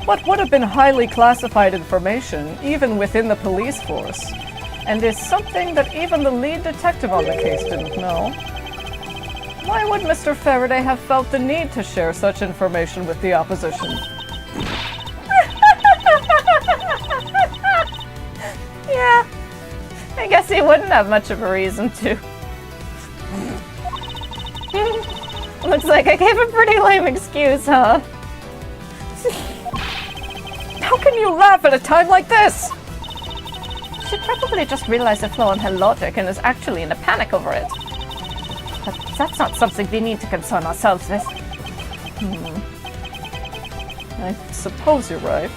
Speaker 3: What would have been highly classified information, even within the police force, and is something that even the lead detective on the case didn't know. Why would Mr. Faraday have felt the need to share such information with the opposition?
Speaker 1: Yeah, I guess he wouldn't have much of a reason to. Looks like I gave a pretty lame excuse, huh?
Speaker 3: How can you laugh at a time like this?
Speaker 1: She probably just realized a flaw in her logic and is actually in a panic over it. But that's not something we need to concern ourselves with.
Speaker 3: I suppose you're right.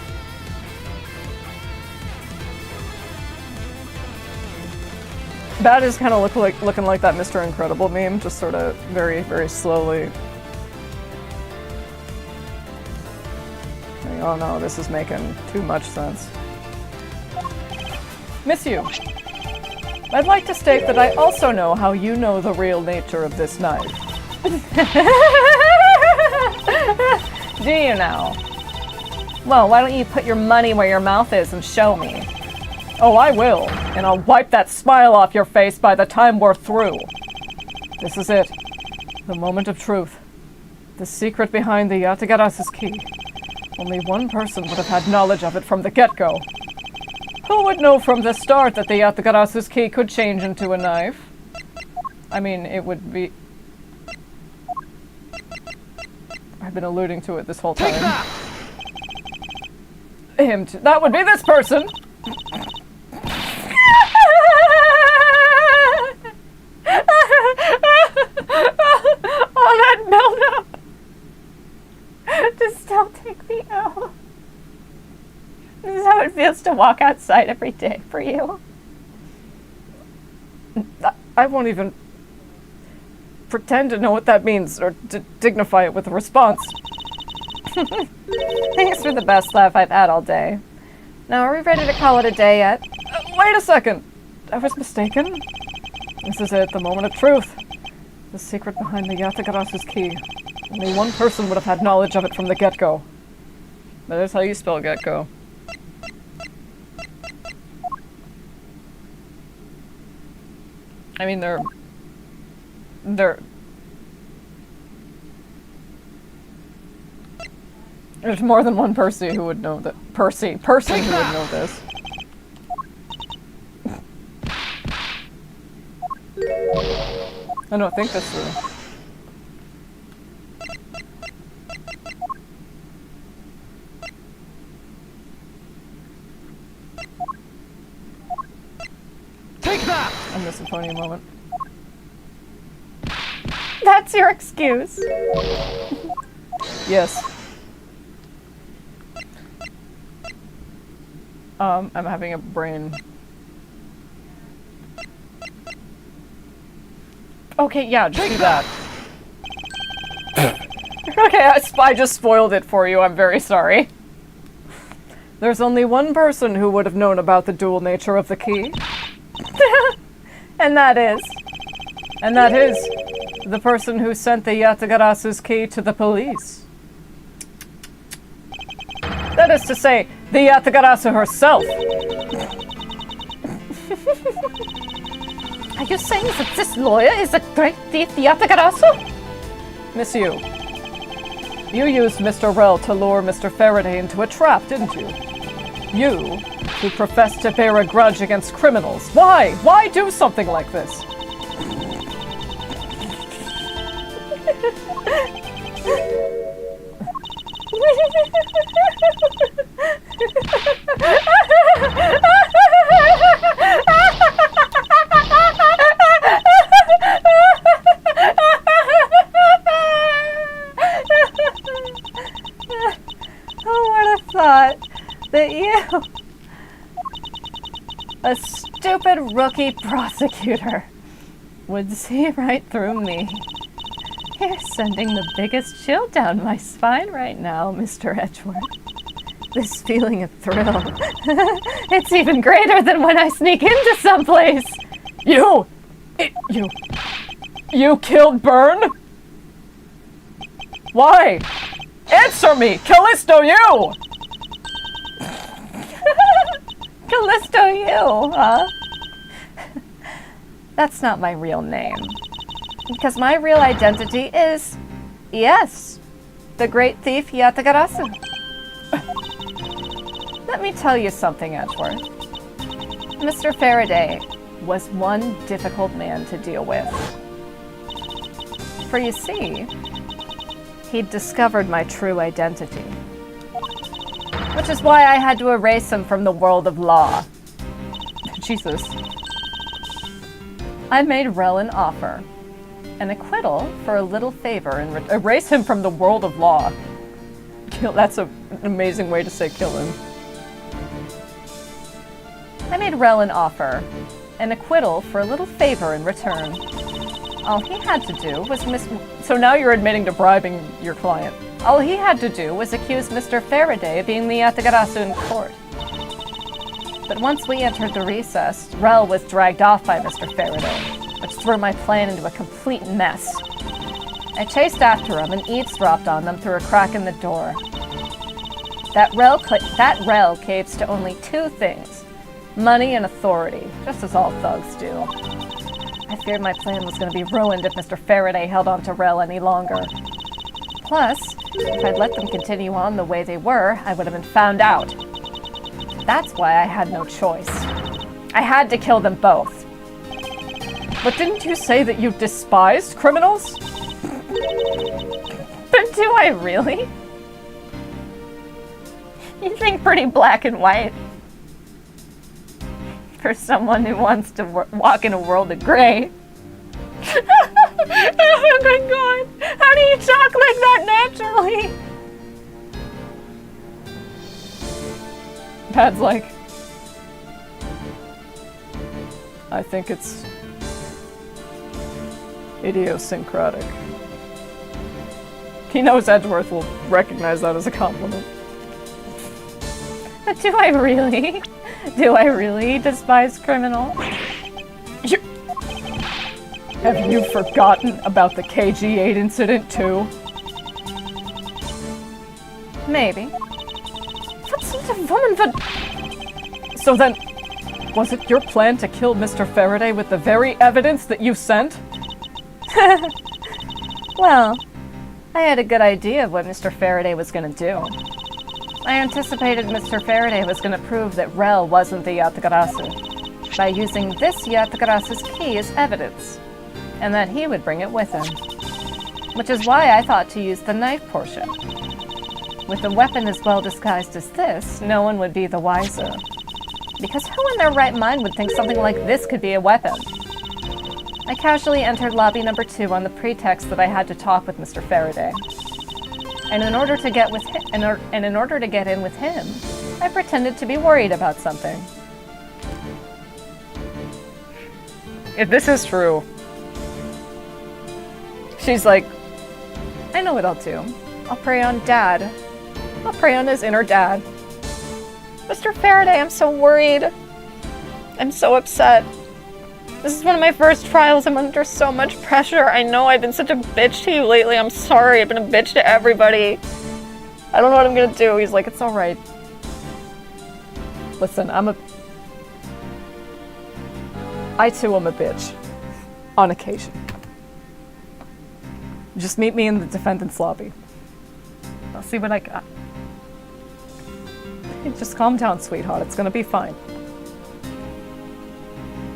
Speaker 3: Bad is kind of looking like that Mr. Incredible meme, just sort of very, very slowly. Like, oh no, this is making too much sense. Miss you. I'd like to state that I also know how you know the real nature of this knife.
Speaker 1: Do you now? Well, why don't you put your money where your mouth is and show me?
Speaker 3: Oh, I will, and I'll wipe that smile off your face by the time we're through. This is it. The moment of truth. The secret behind the Yatagarasa's key. Only one person would have had knowledge of it from the get-go. Who would know from the start that the Yatagarasu's key could change into a knife? I mean, it would be... I've been alluding to it this whole time.
Speaker 4: Take that!
Speaker 3: That would be this person!
Speaker 1: All that build-up to still take the L. This is how it feels to walk outside every day for you.
Speaker 3: I won't even pretend to know what that means or to dignify it with a response.
Speaker 1: Thanks for the best laugh I've had all day. Now, are we ready to call it a day yet?
Speaker 3: Wait a second! I was mistaken. This is it, the moment of truth. The secret behind the Yatagarasu's key. Only one person would have had knowledge of it from the get-go. That is how you spell get-go. I mean, There's more than one Percy who would know that. Person who would know this. I don't think that's true.
Speaker 4: Take that!
Speaker 3: I miss a pony moment.
Speaker 1: That's your excuse.
Speaker 3: Yes. I'm having a brain. Okay, yeah, just do that. Okay, I just spoiled it for you. I'm very sorry. There's only one person who would have known about the dual nature of the key.
Speaker 1: And that is?
Speaker 3: And that is the person who sent the Yatagarasu's key to the police. That is to say, the Yatagarasu herself.
Speaker 1: Are you saying that this lawyer is a great thief, Yatagarasu?
Speaker 3: Miss Yu, you used Mr. Rel to lure Mr. Faraday into a trap, didn't you? You, who profess to bear a grudge against criminals. Why? Why do something like this?
Speaker 1: Who would have thought that you, a stupid rookie prosecutor, would see right through me? You're sending the biggest chill down my spine right now, Mr. Edgeworth. This feeling of thrill. It's even greater than when I sneak into someplace.
Speaker 3: You killed Byrne? Why? Answer me! Callisto, you!
Speaker 1: Callisto, you, huh? That's not my real name. Because my real identity is, yes, the great thief Yatagarasu. Let me tell you something, Edgeworth. Mr. Faraday was one difficult man to deal with. For you see, he'd discovered my true identity. Which is why I had to erase him from the world of law.
Speaker 3: Jesus.
Speaker 1: I made Rel an offer. An acquittal for a little favor and
Speaker 3: Erase him from the world of law. That's an amazing way to say kill him.
Speaker 1: I made Rel an offer. An acquittal for a little favor in return. All he had to do was
Speaker 3: So now you're admitting to bribing your client.
Speaker 1: All he had to do was accuse Mr. Faraday of being the Yatagarasu in court. But once we entered the recess, Rel was dragged off by Mr. Faraday, which threw my plan into a complete mess. I chased after him and eavesdropped on them through a crack in the door. That Rel caves to only two things: money and authority, just as all thugs do. I feared my plan was going to be ruined if Mr. Faraday held on to Rel any longer. Plus, if I'd let them continue on the way they were, I would have been found out. That's why I had no choice. I had to kill them both.
Speaker 3: But didn't you say that you despised criminals?
Speaker 1: But do I really? You think pretty black and white. For someone who wants to walk in a world of gray. Oh my god! How do you talk like that naturally?
Speaker 3: Pad's like, I think it's idiosyncratic. He knows Edgeworth will recognize that as a compliment.
Speaker 1: But do I really? Do I really despise criminals?
Speaker 3: Have you forgotten about the KG-8 incident too?
Speaker 1: Maybe. What sort of woman would...
Speaker 3: So then, was it your plan to kill Mr. Faraday with the very evidence that you sent?
Speaker 1: Well, I had a good idea of what Mr. Faraday was going to do. I anticipated Mr. Faraday was going to prove that Rel wasn't the Yatagarasu by using this Yatagarasu's key as evidence, and that he would bring it with him. Which is why I thought to use the knife portion. With a weapon as well disguised as this, no one would be the wiser. Because who in their right mind would think something like this could be a weapon? I casually entered lobby number 2 on the pretext that I had to talk with Mr. Faraday. And in order to get in with him, I pretended to be worried about something.
Speaker 3: If this is true, she's like,
Speaker 1: I know what I'll do. I'll prey on Dad. I'll prey on his inner dad. Mr. Faraday, I'm so worried. I'm so upset. This is one of my first trials. I'm under so much pressure. I know I've been such a bitch to you lately. I'm sorry. I've been a bitch to everybody. I don't know what I'm gonna do. He's like, it's alright.
Speaker 3: listen, I too am a bitch. On occasion. Just meet me in the defendant's lobby. I'll see what I got. Just calm down, sweetheart. It's gonna be fine.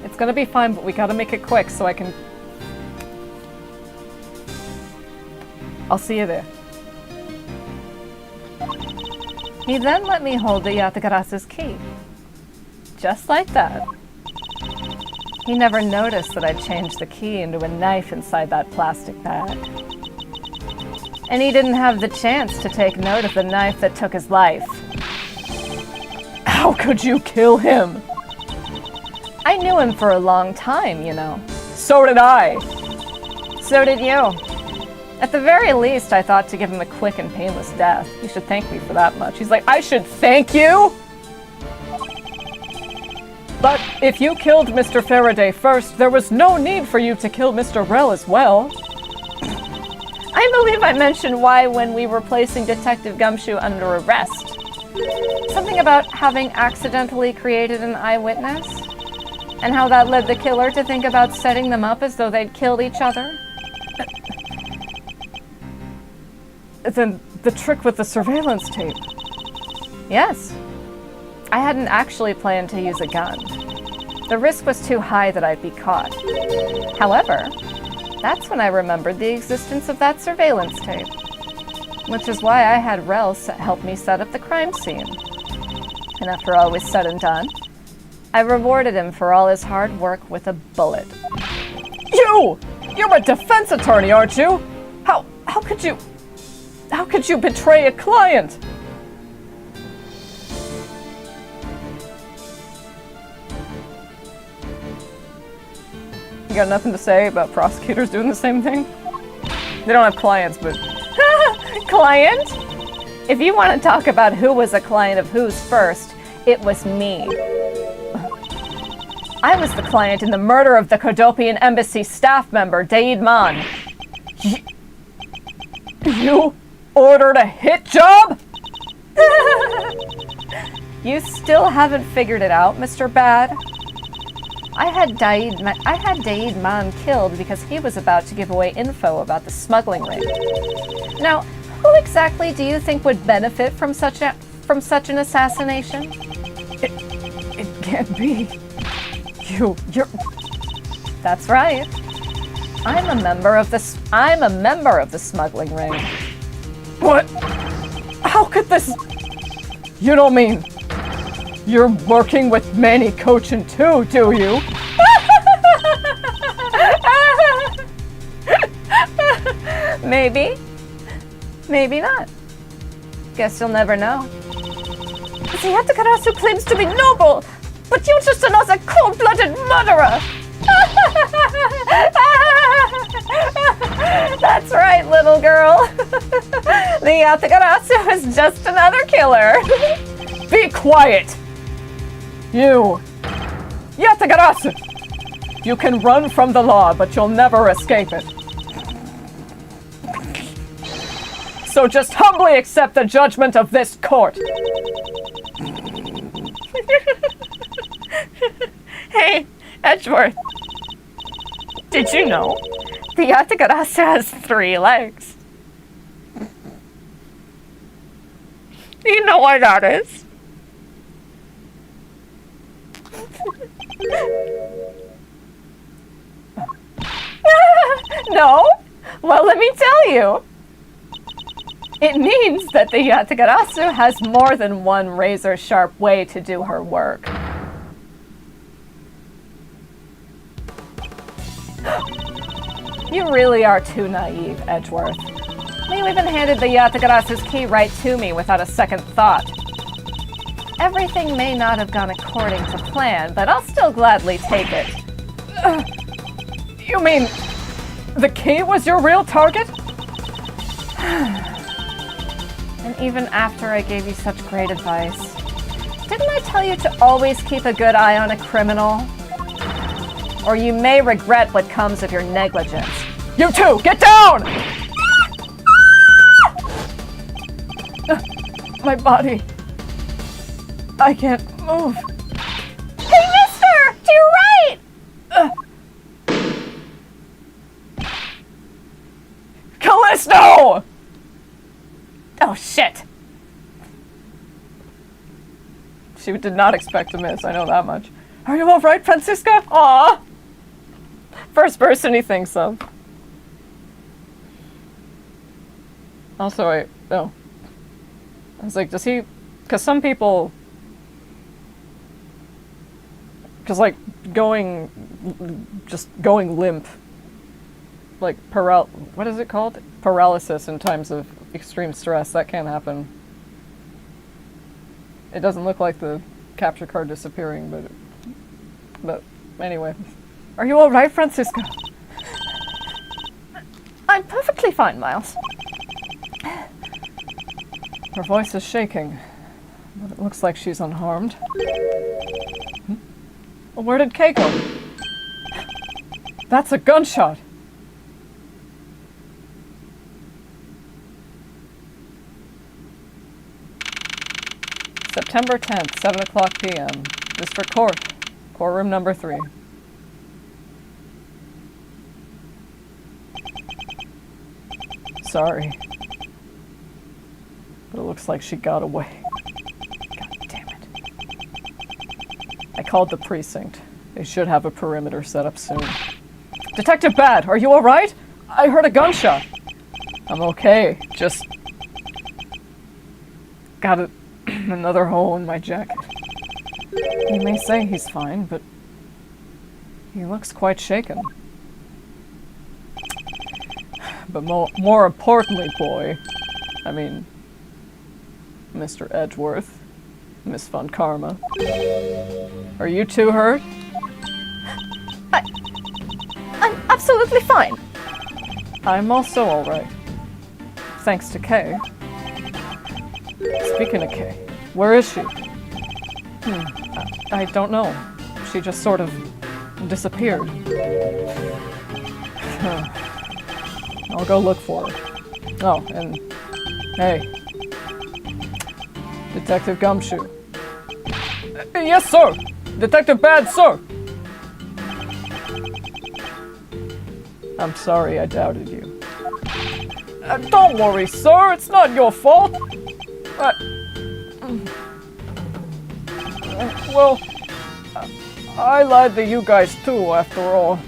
Speaker 3: It's gonna be fine, but we gotta make it quick so I can... I'll see you there.
Speaker 1: He then let me hold the Yatagarasu's key. Just like that. He never noticed that I'd changed the key into a knife inside that plastic bag. And he didn't have the chance to take note of the knife that took his life.
Speaker 3: How could you kill him?
Speaker 1: I knew him for a long time, you know.
Speaker 3: So did I.
Speaker 1: So did you. At the very least, I thought to give him a quick and painless death.
Speaker 3: You should thank me for that much. He's like, I should thank you? But if you killed Mr. Faraday first, there was no need for you to kill Mr. Rel as well.
Speaker 1: I believe I mentioned why when we were placing Detective Gumshoe under arrest. Something about having accidentally created an eyewitness? And how that led the killer to think about setting them up as though they'd killed each other?
Speaker 3: Then the trick with the surveillance tape.
Speaker 1: Yes. I hadn't actually planned to use a gun. The risk was too high that I'd be caught. However, that's when I remembered the existence of that surveillance tape. Which is why I had Rel help me set up the crime scene. And after all was said and done, I rewarded him for all his hard work with a bullet.
Speaker 3: You're a defense attorney, aren't you? How could you betray a client? You got nothing to say about prosecutors doing the same thing? They don't have clients, but...
Speaker 1: Client? If you want to talk about who was a client of whose first, it was me. I was the client in the murder of the Kodopian embassy staff member, Daid Man.
Speaker 3: You ordered a hit job?
Speaker 1: You still haven't figured it out, Mr. Bad? I had Daid Man killed because he was about to give away info about the smuggling ring. Now, who exactly do you think would benefit from such an assassination?
Speaker 3: It can't be. You're...
Speaker 1: That's right. I'm a member of the smuggling ring.
Speaker 3: What? How could this... You don't mean... You're working with Manny Cochin too, do you?
Speaker 1: Maybe. Maybe not. Guess you'll never know.
Speaker 2: The Yatakarasu claims to be noble, but you're just another cold-blooded murderer!
Speaker 1: That's right, little girl. The Yatakarasu is just another killer.
Speaker 3: Be quiet! You! Yatagarasu! You can run from the law, but you'll never escape it. So just humbly accept the judgment of this court.
Speaker 1: Hey, Edgeworth. Did you know The Yatagarasu has 3 legs. You know why that is? No? Well, let me tell you. It means that the Yatagarasu has more than one razor-sharp way to do her work. You really are too naive, Edgeworth. You even handed the Yatagarasu's key right to me without a second thought. Everything may not have gone according to plan, but I'll still gladly take it.
Speaker 3: You mean the key was your real target?
Speaker 1: And even after I gave you such great advice, didn't I tell you to always keep a good eye on a criminal? Or you may regret what comes of your negligence.
Speaker 3: You two, get down! My body. I can't move.
Speaker 1: Hey, mister! To your right!
Speaker 3: Callisto!
Speaker 1: Oh, shit.
Speaker 3: She did not expect to miss, I know that much. Are you alright, Francisca? Aw! First person he thinks of. Also, I was like, does he... Because some people... Because, like, just going limp. Like, what is it called? Paralysis in times of extreme stress. That can happen. It doesn't look like the capture card disappearing, but anyway. Are you alright, Francisca?
Speaker 1: I'm perfectly fine, Miles.
Speaker 3: Her voice is shaking, but it looks like she's unharmed. Well, where did Kay go? That's a gunshot! September 10th, 7 o'clock p.m. District Court. Courtroom number 3. Sorry. But it looks like she got away. God damn it. I called the precinct. They should have a perimeter set up soon. Detective Bad, are you alright? I heard a gunshot. I'm okay, just... got another hole in my jacket. You may say he's fine, but... he looks quite shaken. But more importantly, boy, I mean, Mr. Edgeworth, Miss Von Karma, are you two hurt?
Speaker 1: I'm absolutely fine.
Speaker 3: I'm also alright. Thanks to Kay. Speaking of Kay, where is she? I don't know. She just sort of disappeared. I'll go look for her. Oh, and hey, Detective Gumshoe. Yes, sir! Detective Bad, sir! I'm sorry I doubted you. Don't worry, sir, it's not your fault. Well, I lied to you guys too, after all.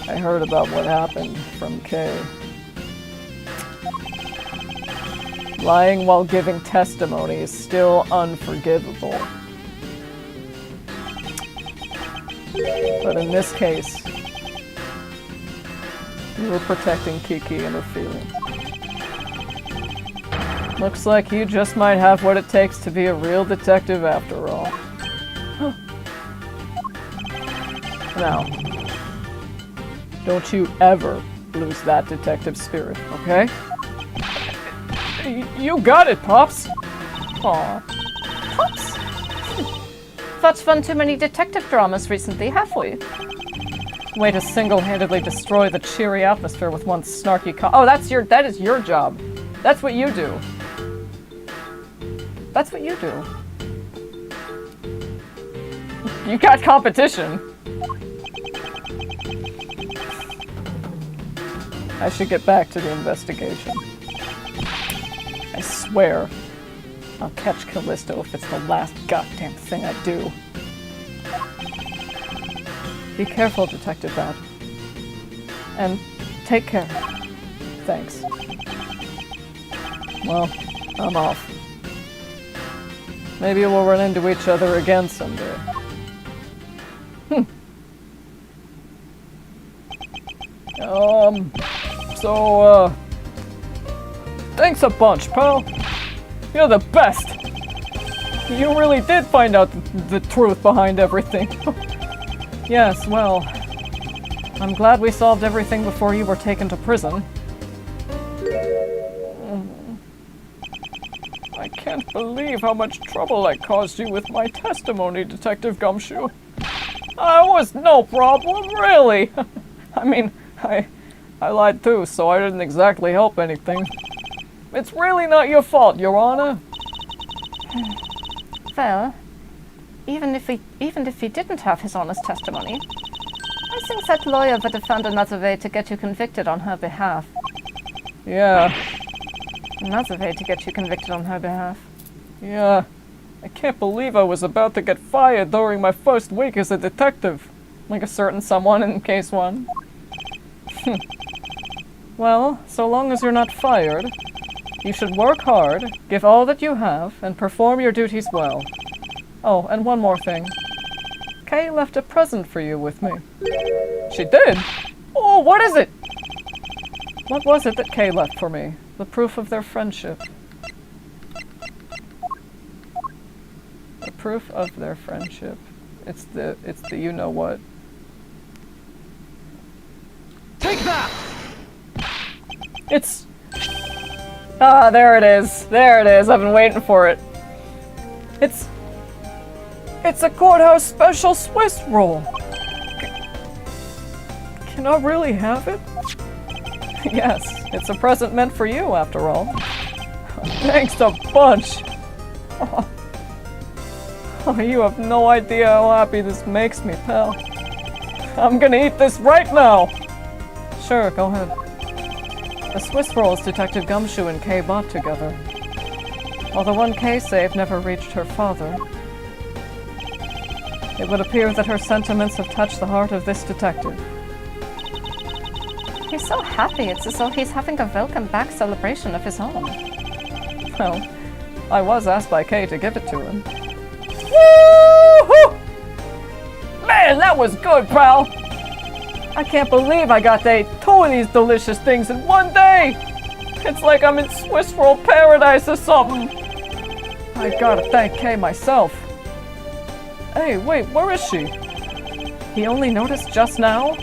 Speaker 3: I heard about what happened from Kay. Lying while giving testimony is still unforgivable. But in this case, you were protecting Kiki and her feelings. Looks like you just might have what it takes to be a real detective after all. Now, don't you ever lose that detective spirit, okay? You got it, Pops! Aw.
Speaker 1: Pops? Thought spun too many detective dramas recently, have we?
Speaker 3: Way to single-handedly destroy the cheery atmosphere with one snarky oh, that is your job. That's what you do. That's what you do. You got competition. I should get back to the investigation. I swear, I'll catch Callisto if it's the last goddamn thing I do. Be careful, Detective Bad. And take care. Thanks. Well, I'm off. Maybe we'll run into each other again someday. Thanks a bunch, pal. You're the best. You really did find out the truth behind everything. Yes, well, I'm glad we solved everything before you were taken to prison. I can't believe how much trouble I caused you with my testimony, Detective Gumshoe. I was no problem, really. I mean, I lied too, so I didn't exactly help anything. It's really not your fault, Your Honor.
Speaker 2: Well, even if he didn't have his honest testimony, I think that lawyer would have found another way to get you convicted on her behalf.
Speaker 3: Yeah.
Speaker 2: Another way to get you convicted on her behalf.
Speaker 3: Yeah. I can't believe I was about to get fired during my first week as a detective. Like a certain someone in case one. Well, so long as you're not fired, you should work hard, give all that you have, and perform your duties well. Oh, and one more thing. Kay left a present for you with me. She did? Oh, what is it? What was it that Kay left for me? The proof of their friendship. The proof of their friendship. It's the you-know-what.
Speaker 4: Take that!
Speaker 3: It's... Ah, there it is. There it is. I've been waiting for it. It's a courthouse special Swiss roll. Can I really have it? Yes, it's a present meant for you, after all. Thanks a bunch. Oh, you have no idea how happy this makes me, pal. I'm gonna eat this right now. Sure, go ahead. The Swiss rolls Detective Gumshoe and Kay bought together. While the one Kay saved never reached her father, it would appear that her sentiments have touched the heart of this detective.
Speaker 2: He's so happy, it's as though he's having a welcome back celebration of his own.
Speaker 3: Well, I was asked by Kay to give it to him. Woo-hoo! Man, that was good, pal! I can't believe I got to eat 2 of these delicious things in one day! It's like I'm in Swiss roll paradise or something! I gotta thank Kay myself. Hey, wait, where is she? He only noticed just now?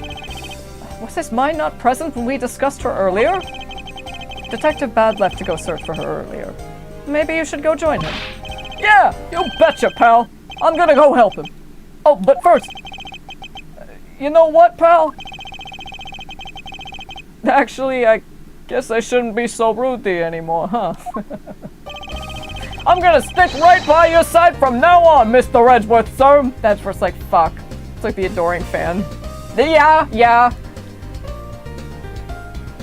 Speaker 3: Was his mind not present when we discussed her earlier? Detective Bad left to go search for her earlier. Maybe you should go join him. Yeah, you betcha, pal! I'm gonna go help him. Oh, but first... You know what, pal? Actually, I guess I shouldn't be so rude to you anymore, huh? I'm gonna stick right by your side from now on, Mr. Edgeworth, sir! That's just like, fuck. It's like the adoring fan. Yeah.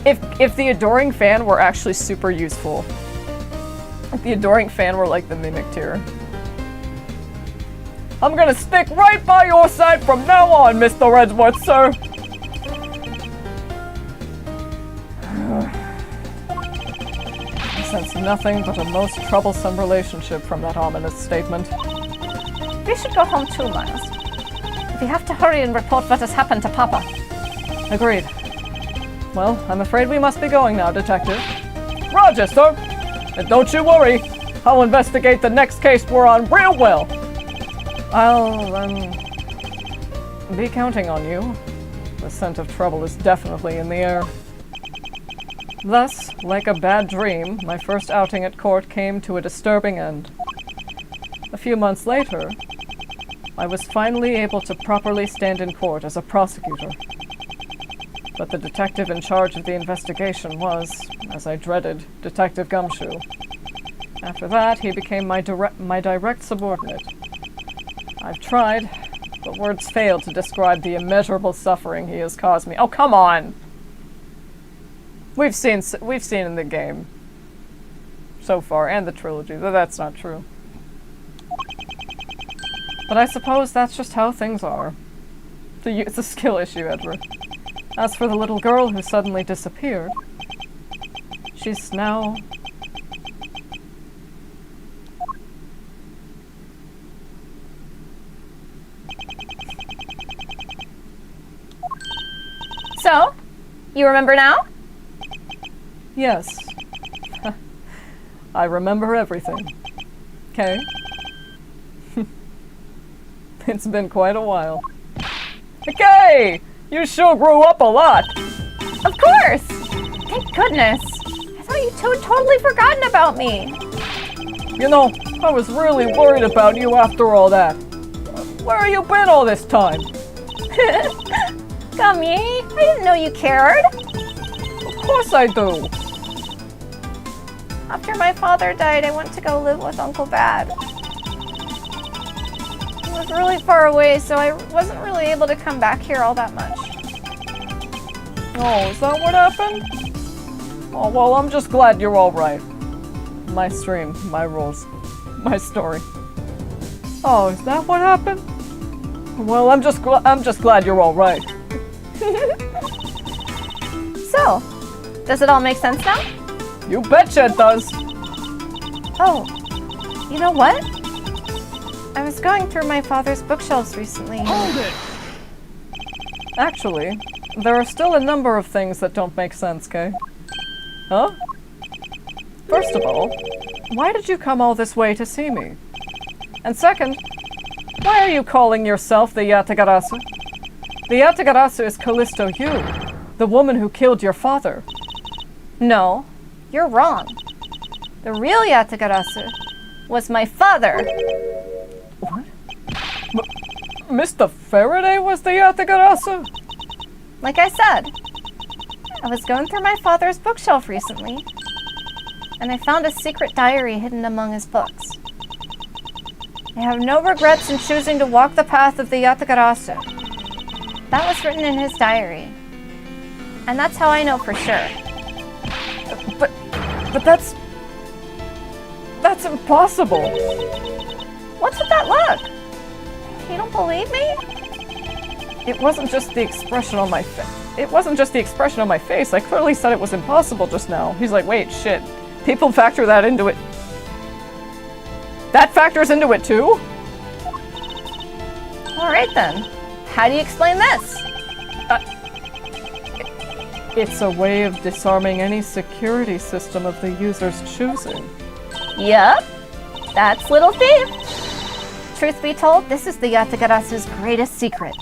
Speaker 3: If the adoring fan were actually super useful. If the adoring fan were like the mimic tier. I'm gonna stick right by your side from now on, Mr. Edgeworth, sir! I sense nothing but a most troublesome relationship from that ominous statement.
Speaker 2: We should go home too, Miles. We have to hurry and report what has happened to Papa.
Speaker 3: Agreed. Well, I'm afraid we must be going now, Detective. Roger, sir! And don't you worry, I'll investigate the next case we're on real well! I'll, be counting on you. The scent of trouble is definitely in the air. Thus, like a bad dream, my first outing at court came to a disturbing end. A few months later, I was finally able to properly stand in court as a prosecutor. But the detective in charge of the investigation was, as I dreaded, Detective Gumshoe. After that, he became my direct subordinate. I've tried, but words fail to describe the immeasurable suffering he has caused me. Oh, come on! We've seen in the game so far, and the trilogy, that that's not true. But I suppose that's just how things are. It's a skill issue, Edward. As for the little girl who suddenly disappeared, she's now...
Speaker 2: So, you remember now?
Speaker 3: Yes. I remember everything. Okay? It's been quite a while. Okay! You sure grew up a lot!
Speaker 2: Of course! Thank goodness! I thought you two had totally forgotten about me!
Speaker 3: You know, I was really worried about you after all that. Where have you been all this time?
Speaker 2: Gummy, I didn't know you cared!
Speaker 3: Of course I do!
Speaker 2: After my father died, I went to go live with Uncle Bad. He was really far away, so I wasn't really able to come back here all that much.
Speaker 3: Oh, is that what happened? Oh, well, I'm just glad you're alright. My stream, my rules, my story. Oh, is that what happened? Well, I'm just glad you're alright.
Speaker 2: So, does it all make sense now?
Speaker 3: You betcha it does!
Speaker 2: Oh, you know what? I was going through my father's bookshelves recently.
Speaker 4: Hold it!
Speaker 3: Actually, there are still a number of things that don't make sense, Kay. Huh? First of all, why did you come all this way to see me? And second, why are you calling yourself the Yatagarasu? The Yatagarasu is Callisto Yu, the woman who killed your father.
Speaker 2: No, you're wrong. The real Yatagarasu was my father.
Speaker 3: What? Mr. Faraday was the Yatagarasu?
Speaker 2: Like I said, I was going through my father's bookshelf recently, and I found a secret diary hidden among his books. I have no regrets in choosing to walk the path of the Yatagarasu. That was written in his diary. And that's how I know for sure.
Speaker 3: But that's impossible.
Speaker 2: What's with that look? You don't believe me?
Speaker 3: It wasn't just the expression on my face. It wasn't just the expression on my face. I clearly said it was impossible just now. He's like, wait, shit. People factor that into it. That factors into it too?
Speaker 2: Alright then. How do you explain this?
Speaker 3: It's a way of disarming any security system of the user's choosing.
Speaker 2: Yup. That's Little Thief. Truth be told, this is the Yatagarasu's greatest secret.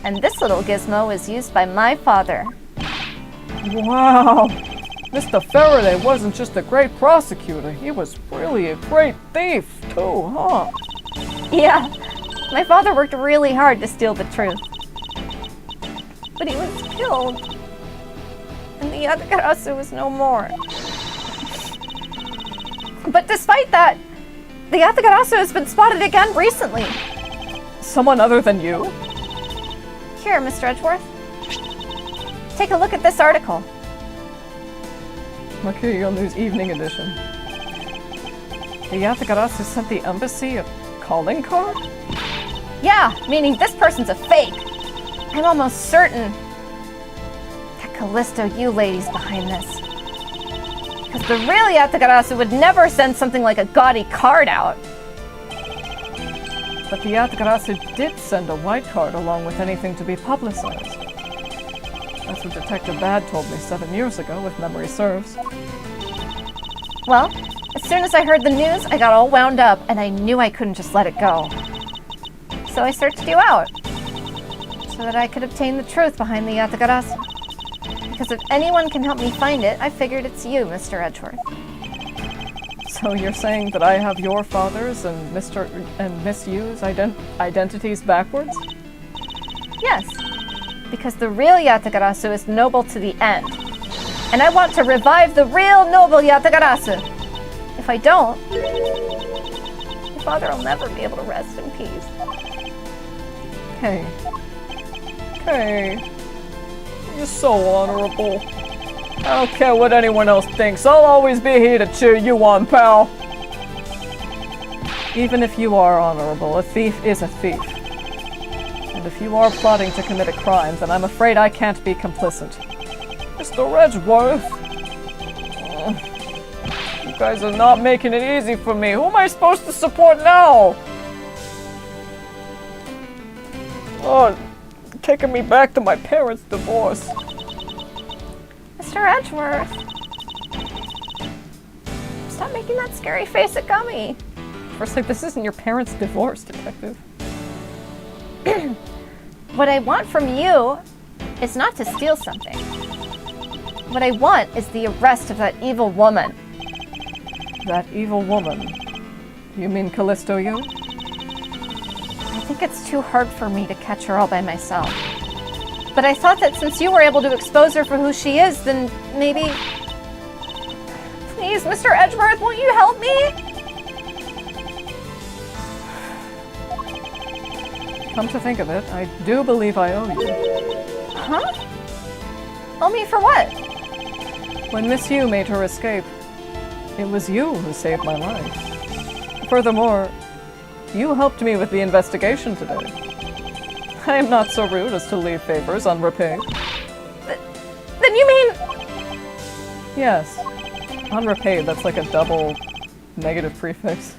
Speaker 2: And this little gizmo is used by my father.
Speaker 3: Wow! Mr. Faraday wasn't just a great prosecutor, he was really a great thief too, huh?
Speaker 2: Yeah, my father worked really hard to steal the truth. But he was killed. And the Yatagarasu was no more. But despite that, the Yatagarasu has been spotted again recently.
Speaker 3: Someone other than you?
Speaker 2: Here, Mr. Edgeworth. Take a look at this article.
Speaker 3: Mercury News Evening Edition. The Yatagarasu sent the embassy a calling card?
Speaker 2: Yeah, meaning this person's a fake. I'm almost certain that Callisto Yu lady's behind this. Because the real Yatagarasu would never send something like a gaudy card out.
Speaker 3: But the Yatagarasu did send a white card along with anything to be publicized. That's what Detective Bad told me 7 years ago, if memory serves.
Speaker 2: Well, as soon as I heard the news, I got all wound up, and I knew I couldn't just let it go. So I searched you out, so that I could obtain the truth behind the Yatagarasu. Because if anyone can help me find it, I figured it's you, Mr. Edgeworth.
Speaker 3: So you're saying that I have your father's and Mr. and Miss Yu's identities backwards?
Speaker 2: Yes, because the real Yatagarasu is noble to the end. And I want to revive the real noble Yatagarasu. If I don't, my father will never be able to rest in peace.
Speaker 3: Hey. You're so honorable. I don't care what anyone else thinks. I'll always be here to cheer you on, pal. Even if you are honorable, a thief is a thief. And if you are plotting to commit a crime, then I'm afraid I can't be complicit. Mr. Edgeworth! You guys are not making it easy for me. Who am I supposed to support now? Oh, taking me back to my parents' divorce.
Speaker 2: Mr. Edgeworth! Stop making that scary face at Gummy!
Speaker 3: First, like, this isn't your parents' divorce, detective.
Speaker 2: What I want from you is not to steal something. What I want is the arrest of that evil woman.
Speaker 3: That evil woman? You mean Callisto Yu?
Speaker 2: I think it's too hard for me to catch her all by myself. But I thought that since you were able to expose her for who she is, then maybe... Please, Mr. Edgeworth, won't you help me?
Speaker 3: Come to think of it, I do believe I owe you.
Speaker 2: Huh? Owe me for what?
Speaker 3: When Miss Yu made her escape, it was you who saved my life. Furthermore, you helped me with the investigation today. I am not so rude as to leave favors unrepaid.
Speaker 2: Then you mean...
Speaker 3: Yes. Unrepaid, that's like a double negative prefix.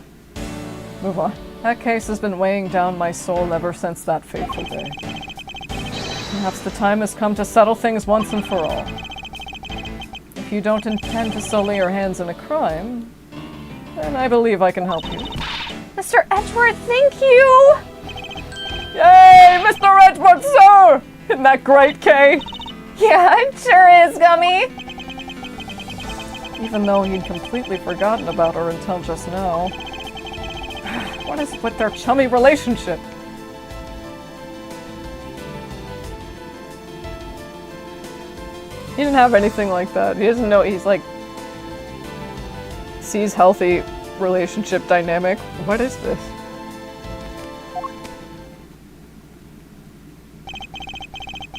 Speaker 3: Move on. That case has been weighing down my soul ever since that fateful day. Perhaps the time has come to settle things once and for all. If you don't intend to sully your hands in a crime, then I believe I can help you.
Speaker 2: Mr. Edgeworth, thank you!
Speaker 3: Yay! Mr. Edgeworth, sir! Isn't that great, Kay?
Speaker 2: Yeah, it sure is, Gummy!
Speaker 3: Even though he'd completely forgotten about her until just now. What is with their chummy relationship? He didn't have anything like that. He doesn't know. He's like... sees healthy relationship dynamic. What is this?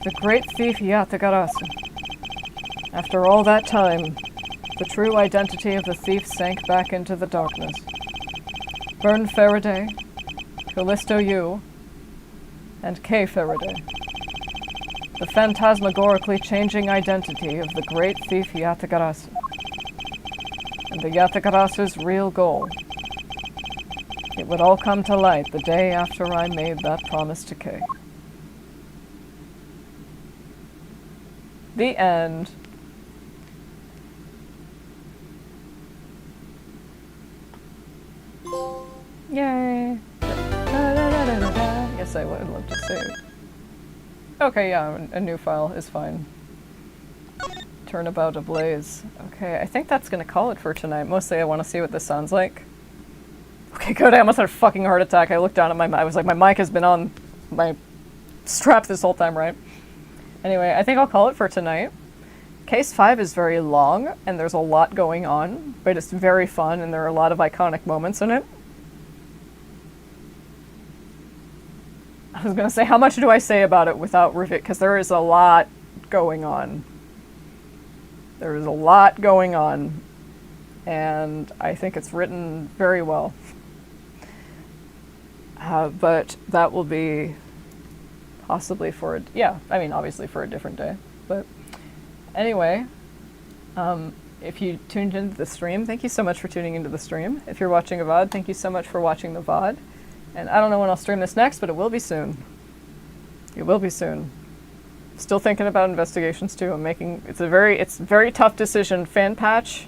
Speaker 3: The great thief Yatagarasu. After all that time, the true identity of the thief sank back into the darkness. Bern Faraday, Callisto Yu, and Kay Faraday. The phantasmagorically changing identity of the great thief Yatagarasu. And the Yatagarasu's real goal. It would all come to light the day after I made that promise to Kay. The end. Yay! Yes, I would love to save. Okay, yeah, a new file is fine. Turnabout ablaze. Okay, I think that's gonna call it for tonight. Mostly I want to see what this sounds like. Okay, good, I almost had a fucking heart attack. I looked down at my mic. I was like, my mic has been on my strap this whole time, right? Anyway, I think I'll call it for tonight. Case 5 is very long, and there's a lot going on, but it's very fun, and there are a lot of iconic moments in it. I was gonna say, how much do I say about it without review? Because there is a lot going on. There is a lot going on, and I think it's written very well. But that will be possibly for obviously for a different day. But anyway, if you tuned into the stream, thank you so much for tuning into the stream. If you're watching a VOD, thank you so much for watching the VOD. And I don't know when I'll stream this next, but it will be soon. It will be soon. Still thinking about investigations too. It's a very tough decision. Fan patch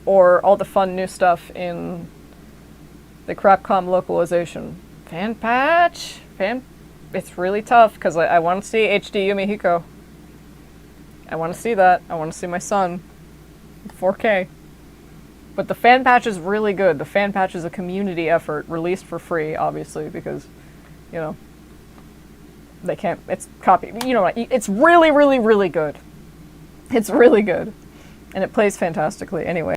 Speaker 3: or all the fun new stuff in the Crapcom localization. Fan patch? It's really tough because I want to see HD Yumihiko. I want to see that. I want to see my son. 4K. But the fan patch is really good. The fan patch is a community effort, released for free, obviously, because, you know, they can't, it's copy, you know, it's really, really, really good. It's really good. And it plays fantastically anyway.